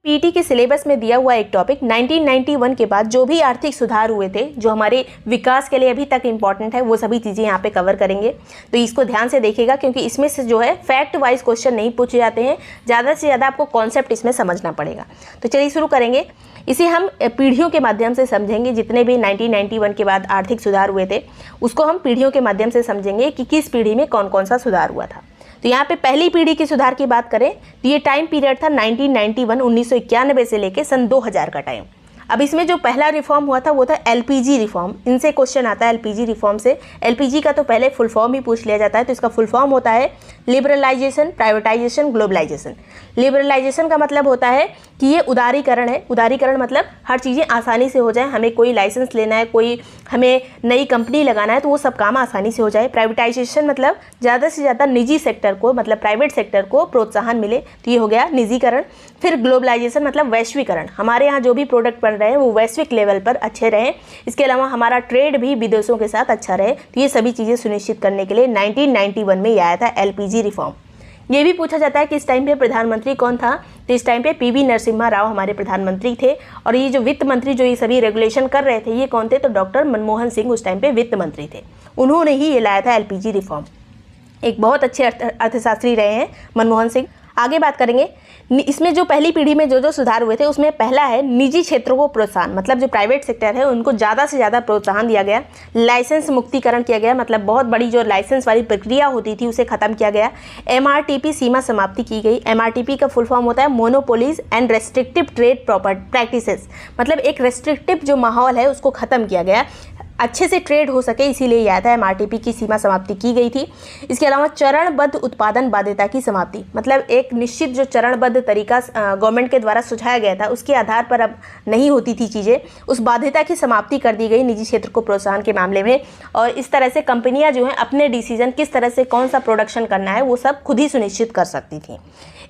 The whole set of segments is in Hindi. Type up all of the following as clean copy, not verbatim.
पीटी के सिलेबस में दिया हुआ एक टॉपिक 1991 के बाद जो भी आर्थिक सुधार हुए थे, जो हमारे विकास के लिए अभी तक इम्पॉर्टेंट है, वो सभी चीज़ें यहाँ पे कवर करेंगे। तो इसको ध्यान से देखिएगा, क्योंकि इसमें से जो है फैक्ट वाइज क्वेश्चन नहीं पूछे जाते हैं, ज़्यादा से ज़्यादा आपको कॉन्सेप्ट इसमें समझना पड़ेगा। तो चलिए शुरू करेंगे। इसे हम पीढ़ियों के माध्यम से समझेंगे। जितने भी 1991 के बाद आर्थिक सुधार हुए थे उसको हम पीढ़ियों के माध्यम से समझेंगे कि किस पीढ़ी में कौन कौन सा सुधार हुआ था। तो यहाँ पे पहली पीढ़ी के सुधार की बात करें तो ये टाइम पीरियड था 1991 से लेके सन 2000 का टाइम। अब इसमें जो पहला रिफॉर्म हुआ था वो था एलपीजी रिफॉर्म। इनसे क्वेश्चन आता है एलपीजी रिफॉर्म से। एलपीजी का तो पहले फुल फॉर्म ही पूछ लिया जाता है। तो इसका फुल फॉर्म होता है लिबरलाइजेशन, प्राइवेटाइजेशन, ग्लोबलाइजेशन। लिबरलाइजेशन का मतलब होता है कि ये उदारीकरण है। उदारीकरण मतलब हर चीज़ें आसानी से हो जाए, हमें कोई लाइसेंस लेना है, कोई हमें नई कंपनी लगाना है तो वो सब काम आसानी से हो जाए। प्राइवेटाइजेशन मतलब ज़्यादा से ज़्यादा निजी सेक्टर को, मतलब प्राइवेट सेक्टर को प्रोत्साहन मिले, तो ये हो गया निजीकरण। फिर ग्लोबलाइजेशन मतलब वैश्वीकरण, हमारे यहाँ जो भी प्रोडक्ट बन रहे हैं वो वैश्विक लेवल पर अच्छे रहें। इसके अलावा हमारा ट्रेड भी विदेशों के साथ अच्छा रहे। तो ये सभी चीज़ें सुनिश्चित करने के लिए 1991 में ये आया था एलपीजी रिफॉर्म। ये भी पूछा जाता है कि इस टाइम पे प्रधानमंत्री कौन था। तो इस टाइम पे पीवी नरसिम्हा राव हमारे प्रधानमंत्री थे। और ये जो वित्त मंत्री जो ये सभी रेगुलेशन कर रहे थे ये कौन थे, तो डॉक्टर मनमोहन सिंह उस टाइम पे वित्त मंत्री थे। उन्होंने ही ये लाया था एलपीजी रिफॉर्म। एक बहुत अच्छे अर्थशास्त्री रहे हैं मनमोहन सिंह। आगे बात करेंगे, इसमें जो पहली पीढ़ी में जो सुधार हुए थे उसमें पहला है निजी क्षेत्रों को प्रोत्साहन, मतलब जो प्राइवेट सेक्टर है उनको ज़्यादा से ज़्यादा प्रोत्साहन दिया गया। लाइसेंस मुक्तिकरण किया गया, मतलब बहुत बड़ी जो लाइसेंस वाली प्रक्रिया होती थी उसे खत्म किया गया। एमआरटीपी सीमा समाप्ति की गई। एमआरटीपी का फुल फॉर्म होता है monopolies and restrictive trade practices, मतलब एक रेस्ट्रिक्टिव जो माहौल है उसको ख़त्म किया गया, अच्छे से ट्रेड हो सके, इसीलिए यह था एमआरटीपी की सीमा समाप्ति की गई थी। इसके अलावा चरणबद्ध उत्पादन बाध्यता की समाप्ति, मतलब एक निश्चित जो चरणबद्ध तरीका गवर्नमेंट के द्वारा सुझाया गया था उसके आधार पर अब नहीं होती थी चीज़ें, उस बाध्यता की समाप्ति कर दी गई निजी क्षेत्र को प्रोत्साहन के मामले में। और इस तरह से कंपनियां जो हैं अपने डिसीजन किस तरह से कौन सा प्रोडक्शन करना है वो सब खुद ही सुनिश्चित कर सकती थी।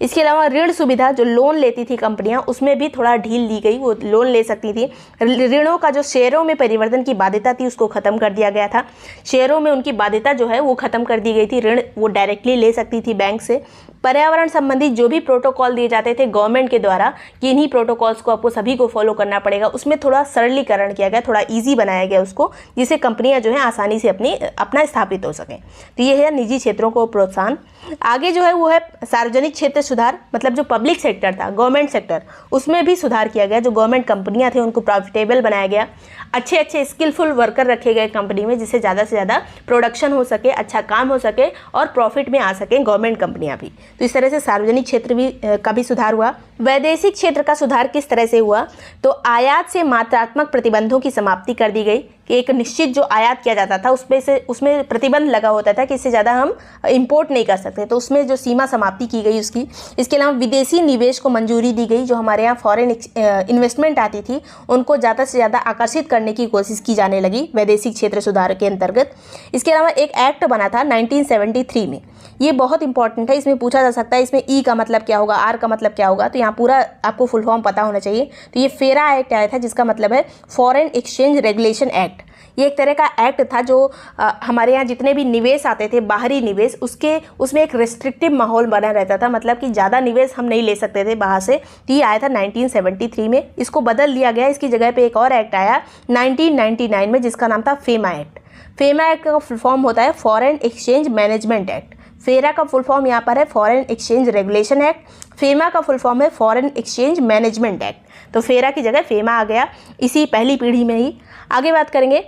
इसके अलावा ऋण सुविधा, जो लोन लेती थी कंपनियां उसमें भी थोड़ा ढील दी गई, वो लोन ले सकती थी। ऋणों का जो शेयरों में परिवर्तन की बाध्यता थी उसको खत्म कर दिया गया था। शेयरों में उनकी बाध्यता जो है वो खत्म कर दी गई थी, ऋण वो डायरेक्टली ले सकती थी बैंक से। पर्यावरण संबंधी जो भी प्रोटोकॉल दिए जाते थे गवर्नमेंट के द्वारा कि इन्हीं प्रोटोकॉल्स को आपको सभी को फॉलो करना पड़ेगा, उसमें थोड़ा सरलीकरण किया गया, थोड़ा ईजी बनाया गया उसको, जिससे कंपनियां जो है आसानी से अपना स्थापित हो सकें। तो ये है निजी क्षेत्रों को प्रोत्साहन। आगे जो है वो है सार्वजनिक क्षेत्र सुधार, मतलब जो पब्लिक सेक्टर था, गवर्नमेंट सेक्टर, उसमें भी सुधार किया गया। जो गवर्नमेंट कंपनियां थे उनको प्रॉफिटेबल बनाया गया, अच्छे अच्छे स्किलफुल वर्कर रखे गए कंपनी में, जिससे ज़्यादा से ज़्यादा प्रोडक्शन हो सके, अच्छा काम हो सके और प्रॉफिट में आ सकें गवर्नमेंट कंपनियां भी। तो इस तरह से सार्वजनिक क्षेत्र का भी सुधार हुआ। वैदेशिक क्षेत्र का सुधार किस तरह से हुआ, तो आयात से मात्रात्मक प्रतिबंधों की समाप्ति कर दी गई कि एक निश्चित जो आयात किया जाता था उसमें प्रतिबंध लगा होता था कि इससे ज़्यादा हम इंपोर्ट नहीं कर सकते, तो उसमें जो सीमा समाप्ति की गई उसकी। इसके अलावा विदेशी निवेश को मंजूरी दी गई, जो हमारे यहाँ फॉरेन इन्वेस्टमेंट आती थी उनको ज़्यादा से ज़्यादा आकर्षित करने की कोशिश की जाने लगी वैदेशिक क्षेत्र सुधार के अंतर्गत। इसके अलावा एक एक्ट बना था 1973 में, ये बहुत इंपॉर्टेंट है, इसमें पूछा जा सकता है इसमें ई का मतलब क्या होगा, आर का मतलब क्या होगा, तो यहाँ पूरा आपको फुल फॉर्म पता होना चाहिए। तो ये फेरा एक्ट आया था, जिसका मतलब है फॉरेन एक्सचेंज रेगुलेशन एक्ट। ये एक तरह का एक्ट था जो हमारे यहाँ जितने भी निवेश आते थे, बाहरी निवेश, उसमें एक रेस्ट्रिक्टिव माहौल बना रहता था, मतलब कि ज़्यादा निवेश हम नहीं ले सकते थे बाहर से। तो ये आया था 1973 में। इसको बदल दिया गया, इसकी जगह पे एक और एक्ट आया 1999 में, जिसका नाम था फेमा एक्ट। फेमा एक्ट का फुल फॉर्म होता है फॉरेन एक्सचेंज मैनेजमेंट एक्ट। फेरा का फुल फॉर्म यहाँ पर है foreign exchange regulation act, FEMA का फुल फॉर्म है फॉरेन एक्सचेंज मैनेजमेंट एक्ट। तो फेरा की जगह फेमा आ गया इसी पहली पीढ़ी में ही। आगे बात करेंगे,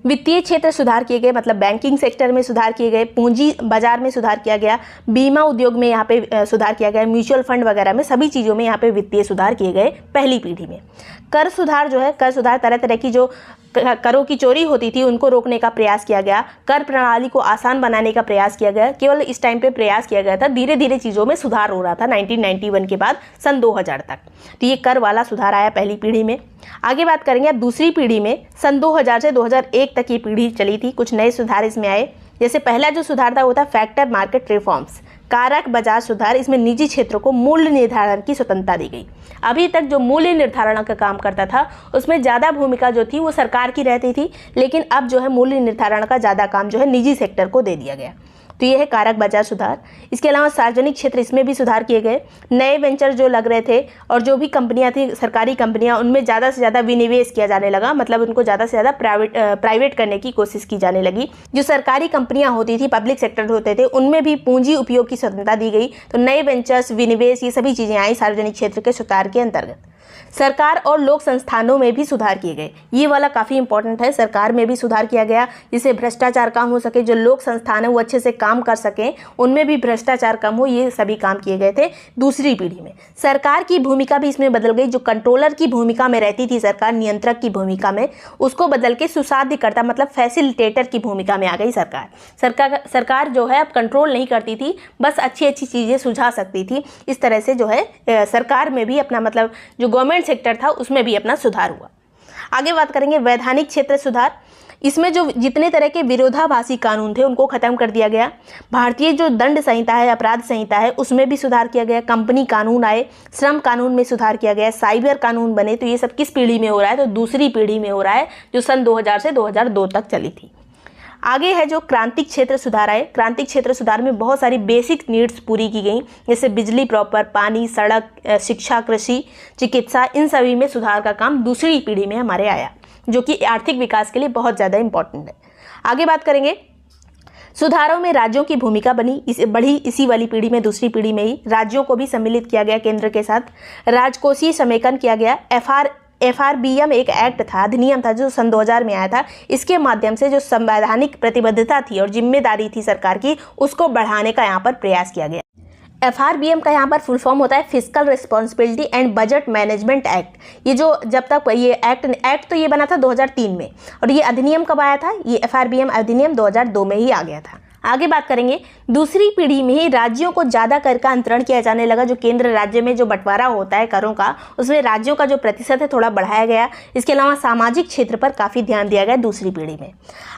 वित्तीय क्षेत्र सुधार किए गए, मतलब बैंकिंग सेक्टर में सुधार किए गए, पूंजी बाजार में सुधार किया गया, बीमा उद्योग में यहाँ पे सुधार किया गया, म्यूचुअल फंड वगैरह में, सभी चीज़ों में यहाँ पे वित्तीय सुधार किए गए पहली पीढ़ी में। कर सुधार जो है, कर सुधार तरह तरह की जो करों की चोरी होती थी उनको रोकने का प्रयास किया गया, कर प्रणाली को आसान बनाने का प्रयास किया गया। केवल इस टाइम पे प्रयास किया गया था, धीरे धीरे चीज़ों में सुधार हो रहा था 1991 के बाद सन 2000 तक। तो ये कर वाला सुधार आया पहली पीढ़ी में। आगे बात करेंगे अब दूसरी पीढ़ी में, सन 2000 से 2001 तक ये पीढ़ी चली थी। कुछ नए सुधार इसमें आए, जैसे पहला जो सुधार था वो था फैक्टर मार्केट रिफॉर्म्स, कारक बाजार सुधार। इसमें निजी क्षेत्रों को मूल्य निर्धारण की स्वतंत्रता दी गई। अभी तक जो मूल्य निर्धारण का काम करता था उसमें ज़्यादा भूमिका जो थी वो सरकार की रहती थी, लेकिन अब जो है मूल्य निर्धारण का ज़्यादा काम जो है निजी सेक्टर को दे दिया गया। तो ये है कारक बाजार सुधार। इसके अलावा सार्वजनिक क्षेत्र, इसमें भी सुधार किए गए। नए वेंचर जो लग रहे थे और जो भी कंपनियां थी, सरकारी कंपनियां, उनमें ज़्यादा से ज़्यादा विनिवेश किया जाने लगा, मतलब उनको ज़्यादा से ज़्यादा प्राइवेट करने की कोशिश की जाने लगी। जो सरकारी कंपनियां होती थी, पब्लिक सेक्टर होते थे, उनमें भी पूंजी उपयोग की स्वतंत्रता दी गई। तो नए वेंचर्स, विनिवेश, ये सभी चीज़ें आई सार्वजनिक क्षेत्र के सुधार के अंतर्गत। सरकार और लोक संस्थानों में भी सुधार किए गए। ये वाला काफ़ी इंपॉर्टेंट है। सरकार में भी सुधार किया गया जिससे भ्रष्टाचार कम हो सके, जो लोक संस्थान है वो अच्छे से काम कर सकें, उनमें भी भ्रष्टाचार कम हो, ये सभी काम किए गए थे दूसरी पीढ़ी में। सरकार की भूमिका भी इसमें बदल गई। जो कंट्रोलर की भूमिका में रहती थी सरकार, नियंत्रक की भूमिका में, उसको बदल के सुसाध्यकर्ता मतलब फैसिलिटेटर की भूमिका में आ गई सरकार। सरकार जो है अब कंट्रोल नहीं करती थी, बस अच्छी अच्छी चीज़ें सुझा सकती थी। इस तरह से जो है सरकार में भी अपना मतलब जो गवर्नमेंट सेक्टर था उसमें भी अपना सुधार हुआ। आगे बात करेंगे वैधानिक क्षेत्र सुधार। इसमें जो जितने तरह के विरोधाभासी कानून थे उनको खत्म कर दिया गया। भारतीय जो दंड संहिता है, अपराध संहिता है, उसमें भी सुधार किया गया। कंपनी कानून आए, श्रम कानून में सुधार किया गया, साइबर कानून बने। तो ये सब किस पीढ़ी में हो रहा है? तो दूसरी पीढ़ी में हो रहा है, जो सन 2000 से 2002 तक चली थी। आगे है जो क्रांतिक क्षेत्र सुधार आए। क्रांतिक क्षेत्र सुधार में बहुत सारी बेसिक नीड्स पूरी की गई, जैसे बिजली प्रॉपर, पानी, सड़क, शिक्षा, कृषि, चिकित्सा, इन सभी में सुधार का काम दूसरी पीढ़ी में हमारे आया, जो कि आर्थिक विकास के लिए बहुत ज़्यादा इंपॉर्टेंट है। आगे बात करेंगे सुधारों में राज्यों की भूमिका बढ़ी इसी वाली पीढ़ी में, दूसरी पीढ़ी में ही राज्यों को भी सम्मिलित किया गया केंद्र के साथ। राजकोषीय समेकन किया गया। FRBM एक एक्ट था, अधिनियम था, जो सन 2000 में आया था। इसके माध्यम से जो संवैधानिक प्रतिबद्धता थी और जिम्मेदारी थी सरकार की, उसको बढ़ाने का यहाँ पर प्रयास किया गया। FRBM का यहाँ पर फुल फॉर्म होता है physical responsibility and budget management act. ये जो जब तक ये एक्ट तो ये बना था 2003 में, और ये अधिनियम कब आया था? ये FRBM अधिनियम 2002 में ही आ गया था। आगे बात करेंगे दूसरी पीढ़ी में ही राज्यों को ज़्यादा कर का अंतरण किया जाने लगा। जो केंद्र राज्य में जो बंटवारा होता है करों का, उसमें राज्यों का जो प्रतिशत है थोड़ा बढ़ाया गया। इसके अलावा सामाजिक क्षेत्र पर काफ़ी ध्यान दिया गया दूसरी पीढ़ी में।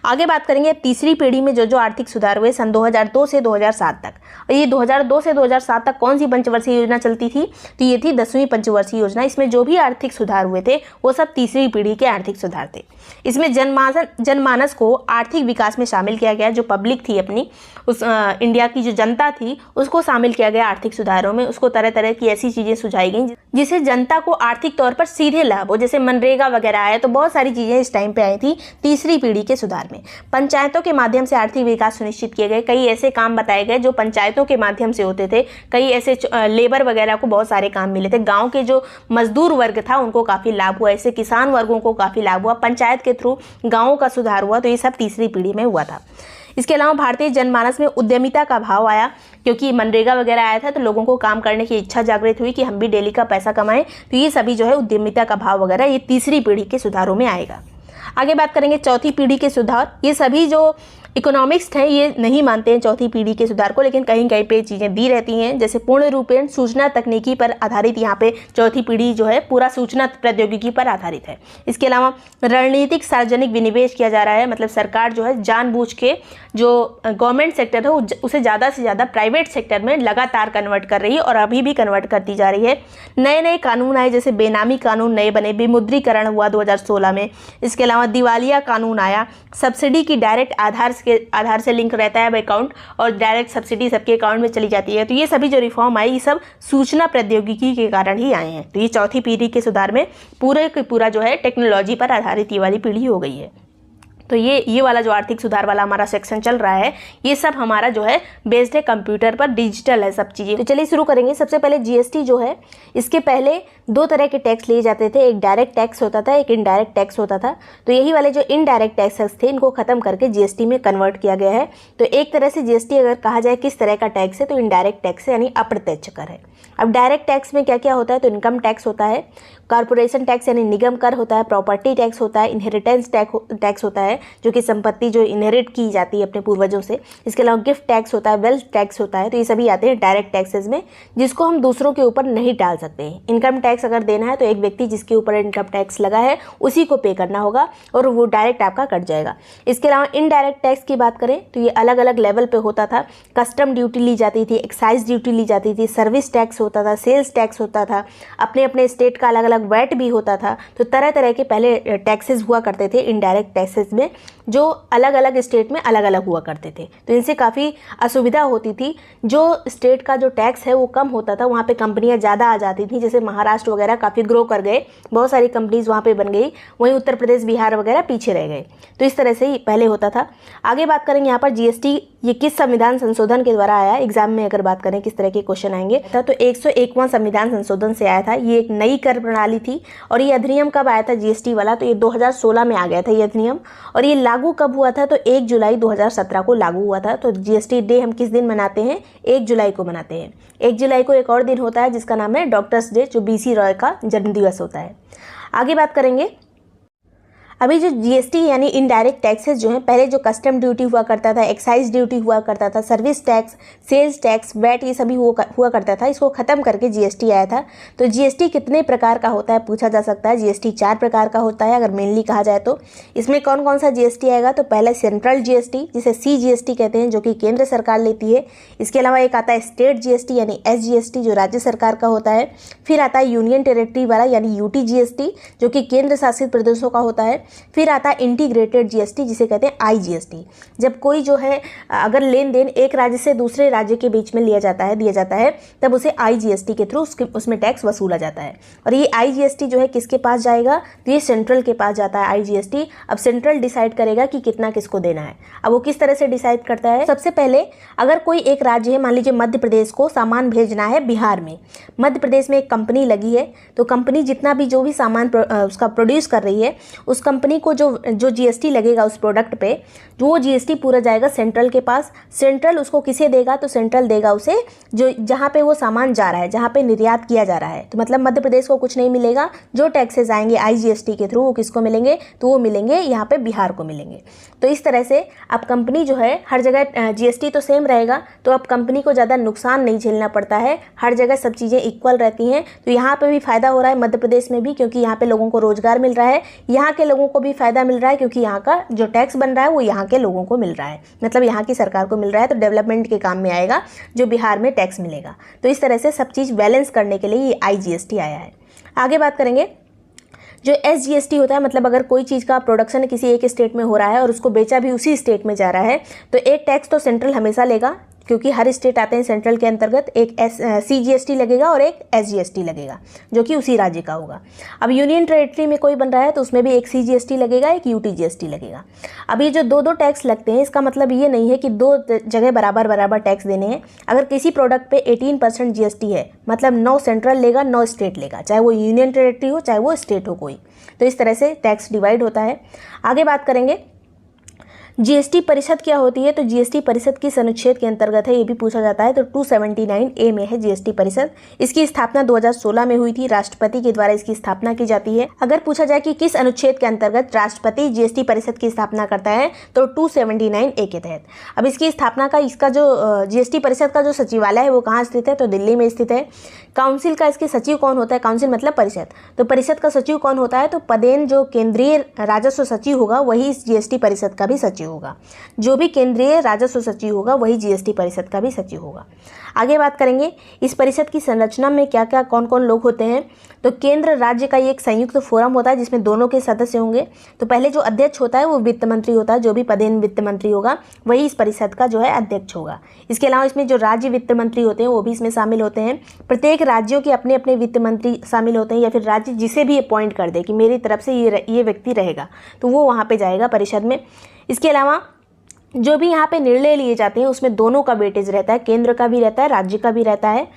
आगे बात करेंगे तीसरी पीढ़ी में जो आर्थिक सुधार हुए सन 2002 से 2007 तक। और ये 2002 से 2007 तक कौन सी पंचवर्षीय योजना चलती थी? तो ये थी 10वीं पंचवर्षीय योजना। इसमें जो भी आर्थिक सुधार हुए थे वो सब तीसरी पीढ़ी के आर्थिक सुधार थे। इसमें जनमानस को आर्थिक विकास में शामिल किया गया। जो पब्लिक थी अपनी, उस इंडिया की जो जनता थी, उसको शामिल किया गया आर्थिक सुधारों में। उसको तरह तरह की ऐसी चीज़ें सुझाई गई जिससे जनता को आर्थिक तौर पर सीधे लाभ हो, जैसे मनरेगा वगैरह आया। तो बहुत सारी चीज़ें इस टाइम पे आई थी तीसरी पीढ़ी के सुधार में। पंचायतों के माध्यम से आर्थिक विकास सुनिश्चित किए गए। कई ऐसे काम बताए गए जो पंचायतों के माध्यम से होते थे। कई ऐसे लेबर वगैरह को बहुत सारे काम मिले थे। गाँव के जो मजदूर वर्ग था उनको काफ़ी लाभ हुआ, ऐसे किसान वर्गों को काफ़ी लाभ हुआ। पंचायत के थ्रू गाँवों का सुधार हुआ। तो ये सब तीसरी पीढ़ी में हुआ था। इसके अलावा भारतीय जनमानस में उद्यमिता का भाव आया, क्योंकि मनरेगा वगैरह आया था तो लोगों को काम करने की इच्छा जागृत हुई कि हम भी डेली का पैसा कमाएं। तो ये सभी जो है उद्यमिता का भाव वगैरह, ये तीसरी पीढ़ी के सुधारों में आएगा। आगे बात करेंगे चौथी पीढ़ी के सुधार। ये सभी जो इकोनॉमिक्स हैं ये नहीं मानते हैं चौथी पीढ़ी के सुधार को, लेकिन कहीं कहीं पे चीज़ें दी रहती हैं। जैसे पूर्ण रूपेण सूचना तकनीकी पर आधारित यहाँ पे चौथी पीढ़ी जो है पूरा सूचना प्रौद्योगिकी पर आधारित है। इसके अलावा रणनीतिक सार्वजनिक विनिवेश किया जा रहा है, मतलब सरकार जो है जानबूझ के जो गवर्नमेंट सेक्टर है उसे ज़्यादा से ज़्यादा प्राइवेट सेक्टर में लगातार कन्वर्ट कर रही है और अभी भी कन्वर्ट करती जा रही है। नए नए कानून आए, जैसे बेनामी कानून नए बने, विमुद्रीकरण हुआ 2016 में। इसके अलावा दिवालिया कानून आया। सब्सिडी की डायरेक्ट आधार से लिंक रहता है अकाउंट, और डायरेक्ट सब्सिडी सबके अकाउंट में चली जाती है। तो ये सभी जो रिफॉर्म आई, ये सब सूचना प्रौद्योगिकी के कारण ही आए हैं। तो ये चौथी पीढ़ी के सुधार में पूरा जो है टेक्नोलॉजी पर आधारित ये वाली पीढ़ी हो गई है। तो ये वाला जो आर्थिक सुधार वाला हमारा सेक्शन चल रहा है, ये सब हमारा जो है बेस्ड है कंप्यूटर पर, डिजिटल है सब चीज़ें। तो चलिए शुरू करेंगे। सबसे पहले जीएसटी जो है, इसके पहले दो तरह के टैक्स लिए जाते थे। एक डायरेक्ट टैक्स होता था, एक इनडायरेक्ट टैक्स होता था। तो यही वाले जो इनडायरेक्ट टैक्सेस थे, इनको खत्म करके जीएसटी में कन्वर्ट किया गया है। तो एक तरह से जीएसटी अगर कहा जाए किस तरह का टैक्स है, तो इनडायरेक्ट टैक्स है, यानी अप्रत्यक्ष कर है। अब डायरेक्ट टैक्स में क्या क्या होता है? तो इनकम टैक्स होता है, कॉर्पोरेशन टैक्स यानी निगम कर होता है, प्रॉपर्टी टैक्स होता है, इनहेरिटेंस टैक्स होता है जो कि संपत्ति जो इनहेरिट की जाती है अपने पूर्वजों से। इसके अलावा गिफ्ट टैक्स होता है, वेल्थ टैक्स होता है। तो ये सभी आते हैं डायरेक्ट टैक्सेस में, जिसको हम दूसरों के ऊपर नहीं डाल सकते हैं। इनकम टैक्स अगर देना है तो एक व्यक्ति जिसके ऊपर इनकम टैक्स लगा है उसी को पे करना होगा और वो डायरेक्ट आपका कट जाएगा। इसके अलावा इनडायरेक्ट टैक्स की बात करें तो ये अलग अलग लेवल पे होता था। कस्टम ड्यूटी ली जाती थी, एक्साइज ड्यूटी ली जाती थी, सर्विस टैक्स होता था, सेल्स टैक्स होता था, अपने अपने स्टेट का अलग अलग वैट भी होता था। तो तरह तरह के पहले टैक्सेस हुआ करते थे इनडायरेक्ट टैक्सेस में। में जो अलग अलग स्टेट में अलग अलग हुआ करते थे। तो इनसे काफ़ी असुविधा होती थी। जो स्टेट का जो टैक्स है वो कम होता था, वहाँ पे कंपनियाँ ज़्यादा आ जाती थी। जैसे महाराष्ट्र वगैरह काफ़ी ग्रो कर गए, बहुत सारी कंपनीज वहाँ पे बन गई, वहीं उत्तर प्रदेश बिहार वगैरह पीछे रह गए। तो इस तरह से ही पहले होता था। आगे बात करेंगे यहाँ पर जीएसटी ये किस संविधान संशोधन के द्वारा आया। एग्जाम में अगर बात करें किस तरह के क्वेश्चन आएंगे तो 101वां संविधान संशोधन से आया था। ये एक नई कर प्रणाली थी। और ये अधिनियम कब आया था जीएसटी वाला, तो ये 2016 में आ गया था ये अधिनियम। और ये लागू कब हुआ था, तो 1 जुलाई 2017 को लागू हुआ था। तो जीएसटी डे हम किस दिन मनाते हैं, 1 जुलाई को मनाते हैं। 1 जुलाई को एक और दिन होता है जिसका नाम है डॉक्टर्स डे, जो बीसी रॉय का जन्मदिवस होता है। आगे बात करेंगे, अभी जो जीएसटी यानी इनडायरेक्ट टैक्सेस जो हैं, पहले जो कस्टम ड्यूटी हुआ करता था, एक्साइज ड्यूटी हुआ करता था, service tax, sales tax, VAT, ये सभी हुआ करता था। इसको ख़त्म करके जीएसटी आया था। तो जीएसटी कितने प्रकार का होता है पूछा जा सकता है। जीएसटी 4 प्रकार का होता है अगर मेनली कहा जाए तो। इसमें कौन कौन सा जीएसटी आएगा, तो पहला सेंट्रल जीएसटी जिसे सीजीएसटी कहते हैं, जो कि केंद्र सरकार लेती है। इसके अलावा एक आता है स्टेट जीएसटी यानी एसजीएसटी, जो राज्य सरकार का होता है। फिर आता है यूनियन टेरिटरी वाला यानी यूटी जीएसटी, जो कि केंद्र शासित प्रदेशों का होता है। फिर आता है इंटीग्रेटेड जीएसटी जिसे कहते हैं आईजीएसटी, जब कोई जो है अगर लेन देन एक राज्य से दूसरे राज्य के बीच में दिया जाता है तब उसे आईजीएसटी के थ्रू उसमें टैक्स वसूला जाता है। और ये आईजीएसटी जो है किसके पास जाएगा, तो ये सेंट्रल के पास जाता है आईजीएसटी। अब सेंट्रल डिसाइड करेगा कि कितना किसको देना है। अब वो किस तरह से डिसाइड करता है, सबसे पहले अगर कोई एक राज्य है, मान लीजिए मध्य प्रदेश को सामान भेजना है बिहार में। मध्य प्रदेश में एक कंपनी लगी है, तो कंपनी जितना भी जो भी सामान उसका प्रोड्यूस कर रही है, उस कंपनी को जो जीएसटी लगेगा उस प्रोडक्ट पे, जो वो जीएसटी पूरा जाएगा सेंट्रल के पास। सेंट्रल उसको किसे देगा, तो सेंट्रल देगा उसे जो जहाँ पे वो सामान जा रहा है, जहाँ पे निर्यात किया जा रहा है। तो मतलब मध्य प्रदेश को कुछ नहीं मिलेगा। जो टैक्सेस आएंगे आईजीएसटी के थ्रू वो किसको मिलेंगे, तो वो मिलेंगे यहाँ पे बिहार को मिलेंगे। तो इस तरह से अब कंपनी जो है हर जगह जीएसटी तो सेम रहेगा, तो अब कंपनी को ज़्यादा नुकसान नहीं झेलना पड़ता है। हर जगह सब चीज़ें इक्वल रहती हैं। तो यहाँ पे भी फ़ायदा हो रहा है मध्य प्रदेश में भी, क्योंकि यहाँ पे लोगों को रोजगार मिल रहा है। यहाँ के लोगों को भी फ़ायदा मिल रहा है क्योंकि यहाँ का जो टैक्स बन रहा है वो यहाँ के लोगों को मिल रहा है, मतलब यहाँ की सरकार को मिल रहा है। तो डेवलपमेंट के काम में आएगा जो बिहार में टैक्स मिलेगा। तो इस तरह से सब चीज़ बैलेंस करने के लिए ये आईजीएसटी आया है। आगे बात करेंगे, जो एसजीएसटी होता है, मतलब अगर कोई चीज़ का प्रोडक्शन किसी एक स्टेट में हो रहा है और उसको बेचा भी उसी स्टेट में जा रहा है, तो एक टैक्स तो सेंट्रल हमेशा लेगा, क्योंकि हर स्टेट आते हैं सेंट्रल के अंतर्गत। एक सीजीएसटी लगेगा और एक एसजीएसटी लगेगा जो कि उसी राज्य का होगा। अब यूनियन टेरिटरी में कोई बन रहा है तो उसमें भी एक सीजीएसटी लगेगा, एक यूटीजीएसटी लगेगा। अब ये जो दो टैक्स लगते हैं, इसका मतलब ये नहीं है कि 2 जगह बराबर टैक्स देने हैं। अगर किसी प्रोडक्ट पे 18% जीएसटी है, मतलब 9 सेंट्रल लेगा, 9 स्टेट लेगा, चाहे वो यूनियन टेरिटरी हो चाहे वो स्टेट हो कोई। तो इस तरह से टैक्स डिवाइड होता है। आगे बात करेंगे, जीएसटी परिषद क्या होती है, तो जीएसटी परिषद किस अनुच्छेद के अंतर्गत है, ये भी पूछा जाता है। तो 279A में है जीएसटी परिषद। इसकी स्थापना 2016 में हुई थी, राष्ट्रपति के द्वारा इसकी स्थापना की जाती है। अगर पूछा जाए कि किस अनुच्छेद के अंतर्गत राष्ट्रपति जीएसटी परिषद की स्थापना करता है, तो 279A के तहत। अब इसकी स्थापना का इसका जो जीएसटी परिषद का जो सचिवालय है वो कहाँ स्थित है, तो दिल्ली में स्थित है। काउंसिल का इसके सचिव कौन होता है, काउंसिल मतलब परिषद, तो परिषद का सचिव कौन होता है, तो पदेन जो केंद्रीय राजस्व सचिव होगा वही इस जीएसटी परिषद का भी सचिव होगा। जो भी केंद्रीय राजस्व सचिव होगा वही जीएसटी परिषद का भी सचिव होगा। आगे बात करेंगे, इस परिषद की संरचना में क्या क्या कौन कौन लोग होते हैं, तो केंद्र राज्य का ये एक संयुक्त फोरम होता है जिसमें दोनों के सदस्य होंगे। तो पहले जो अध्यक्ष होता है वो वित्त मंत्री होता है, जो भी पदेन वित्त मंत्री होगा वही इस परिषद का जो है अध्यक्ष होगा। इसके अलावा इसमें जो राज्य वित्त मंत्री होते हैं वो भी इसमें शामिल होते हैं। प्रत्येक राज्यों के अपने अपने वित्त मंत्री शामिल होते हैं, या फिर राज्य जिसे भी अपॉइंट कर दे कि मेरी तरफ से ये व्यक्ति रहेगा तो वो वहाँ पे जाएगा परिषद में। इसके अलावा जो भी यहाँ पे निर्णय लिए जाते हैं उसमें दोनों का वेटेज रहता है, केंद्र का भी रहता है, राज्य का भी रहता है।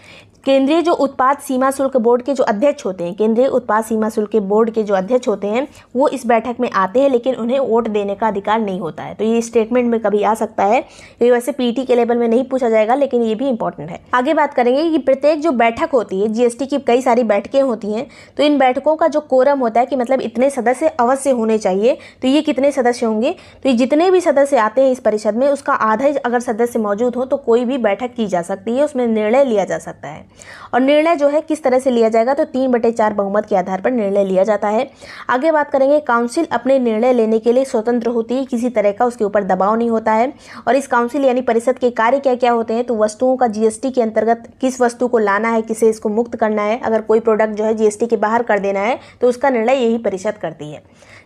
केंद्रीय जो उत्पाद सीमा शुल्क बोर्ड के जो अध्यक्ष होते हैं, केंद्रीय उत्पाद सीमा शुल्क बोर्ड के जो अध्यक्ष होते हैं वो इस बैठक में आते हैं, लेकिन उन्हें वोट देने का अधिकार नहीं होता है। तो ये स्टेटमेंट में कभी आ सकता है, ये वैसे पीटी के लेवल में नहीं पूछा जाएगा लेकिन ये भी इंपॉर्टेंट है। आगे बात करेंगे कि प्रत्येक जो बैठक होती है, जीएसटी की कई सारी बैठकें होती हैं, तो इन बैठकों का जो कोरम होता है कि मतलब इतने सदस्य अवश्य होने चाहिए, तो ये कितने सदस्य होंगे, तो ये जितने भी सदस्य आते हैं इस परिषद में उसका आधा अगर सदस्य मौजूद हो तो कोई भी बैठक की जा सकती है, उसमें निर्णय लिया जा सकता है। और निर्णय जो है किस तरह से लिया जाएगा, तो 3/4 बहुमत के आधार पर निर्णय लिया जाता है। आगे बात करेंगे, काउंसिल अपने निर्णय लेने के लिए स्वतंत्र होती है, किसी तरह का उसके ऊपर दबाव नहीं होता है। और इस काउंसिल यानी परिषद के कार्य क्या क्या होते हैं, तो वस्तुओं का जीएसटी के अंतर्गत किस वस्तु को लाना है, किसे इसको मुक्त करना है, अगर कोई प्रोडक्ट जो है जीएसटी के बाहर कर देना है तो उसका निर्णय यही परिषद करती है।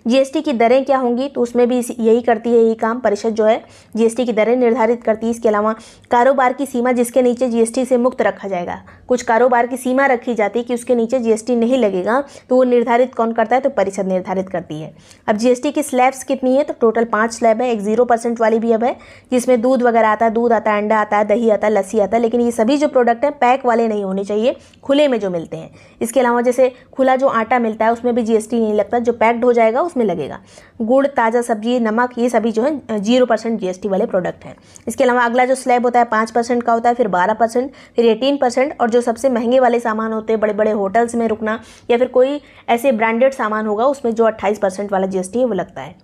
जीएसटी की दरें क्या होंगी, तो उसमें भी यही करती है, यही काम परिषद जो है जीएसटी की दरें निर्धारित करती है। इसके अलावा कारोबार की सीमा जिसके नीचे जीएसटी से मुक्त रखा जाएगा, कुछ कारोबार की सीमा रखी जाती है कि उसके नीचे जीएसटी नहीं लगेगा, तो वो निर्धारित कौन करता है, तो परिषद निर्धारित करती है। अब जीएसटी की स्लैब्स कितनी है, तो टोटल 5 स्लैब है। एक 0% वाली भी अब है जिसमें दूध वगैरह आता है, दूध आता है, अंडा आता है, दही आता है, लस्सी आता है, लेकिन ये सभी जो प्रोडक्ट हैं पैक वाले नहीं होने चाहिए, खुले में जो मिलते हैं। इसके अलावा जैसे खुला जो आटा मिलता है उसमें भी जीएसटी नहीं लगता, जो पैक्ड हो जाएगा उसमें लगेगा। गुड़, ताज़ा सब्जी, नमक, ये सभी जो है 0% जीएसटी वाले प्रोडक्ट हैं। इसके अलावा अगला जो स्लैब होता है 5% का होता है, फिर 12%, फिर 18%, और जो सबसे महंगे वाले सामान होते हैं, बड़े बड़े होटल्स में रुकना या फिर कोई ऐसे ब्रांडेड सामान होगा, उसमें जो 28% वाला जीएसटी है वो लगता है।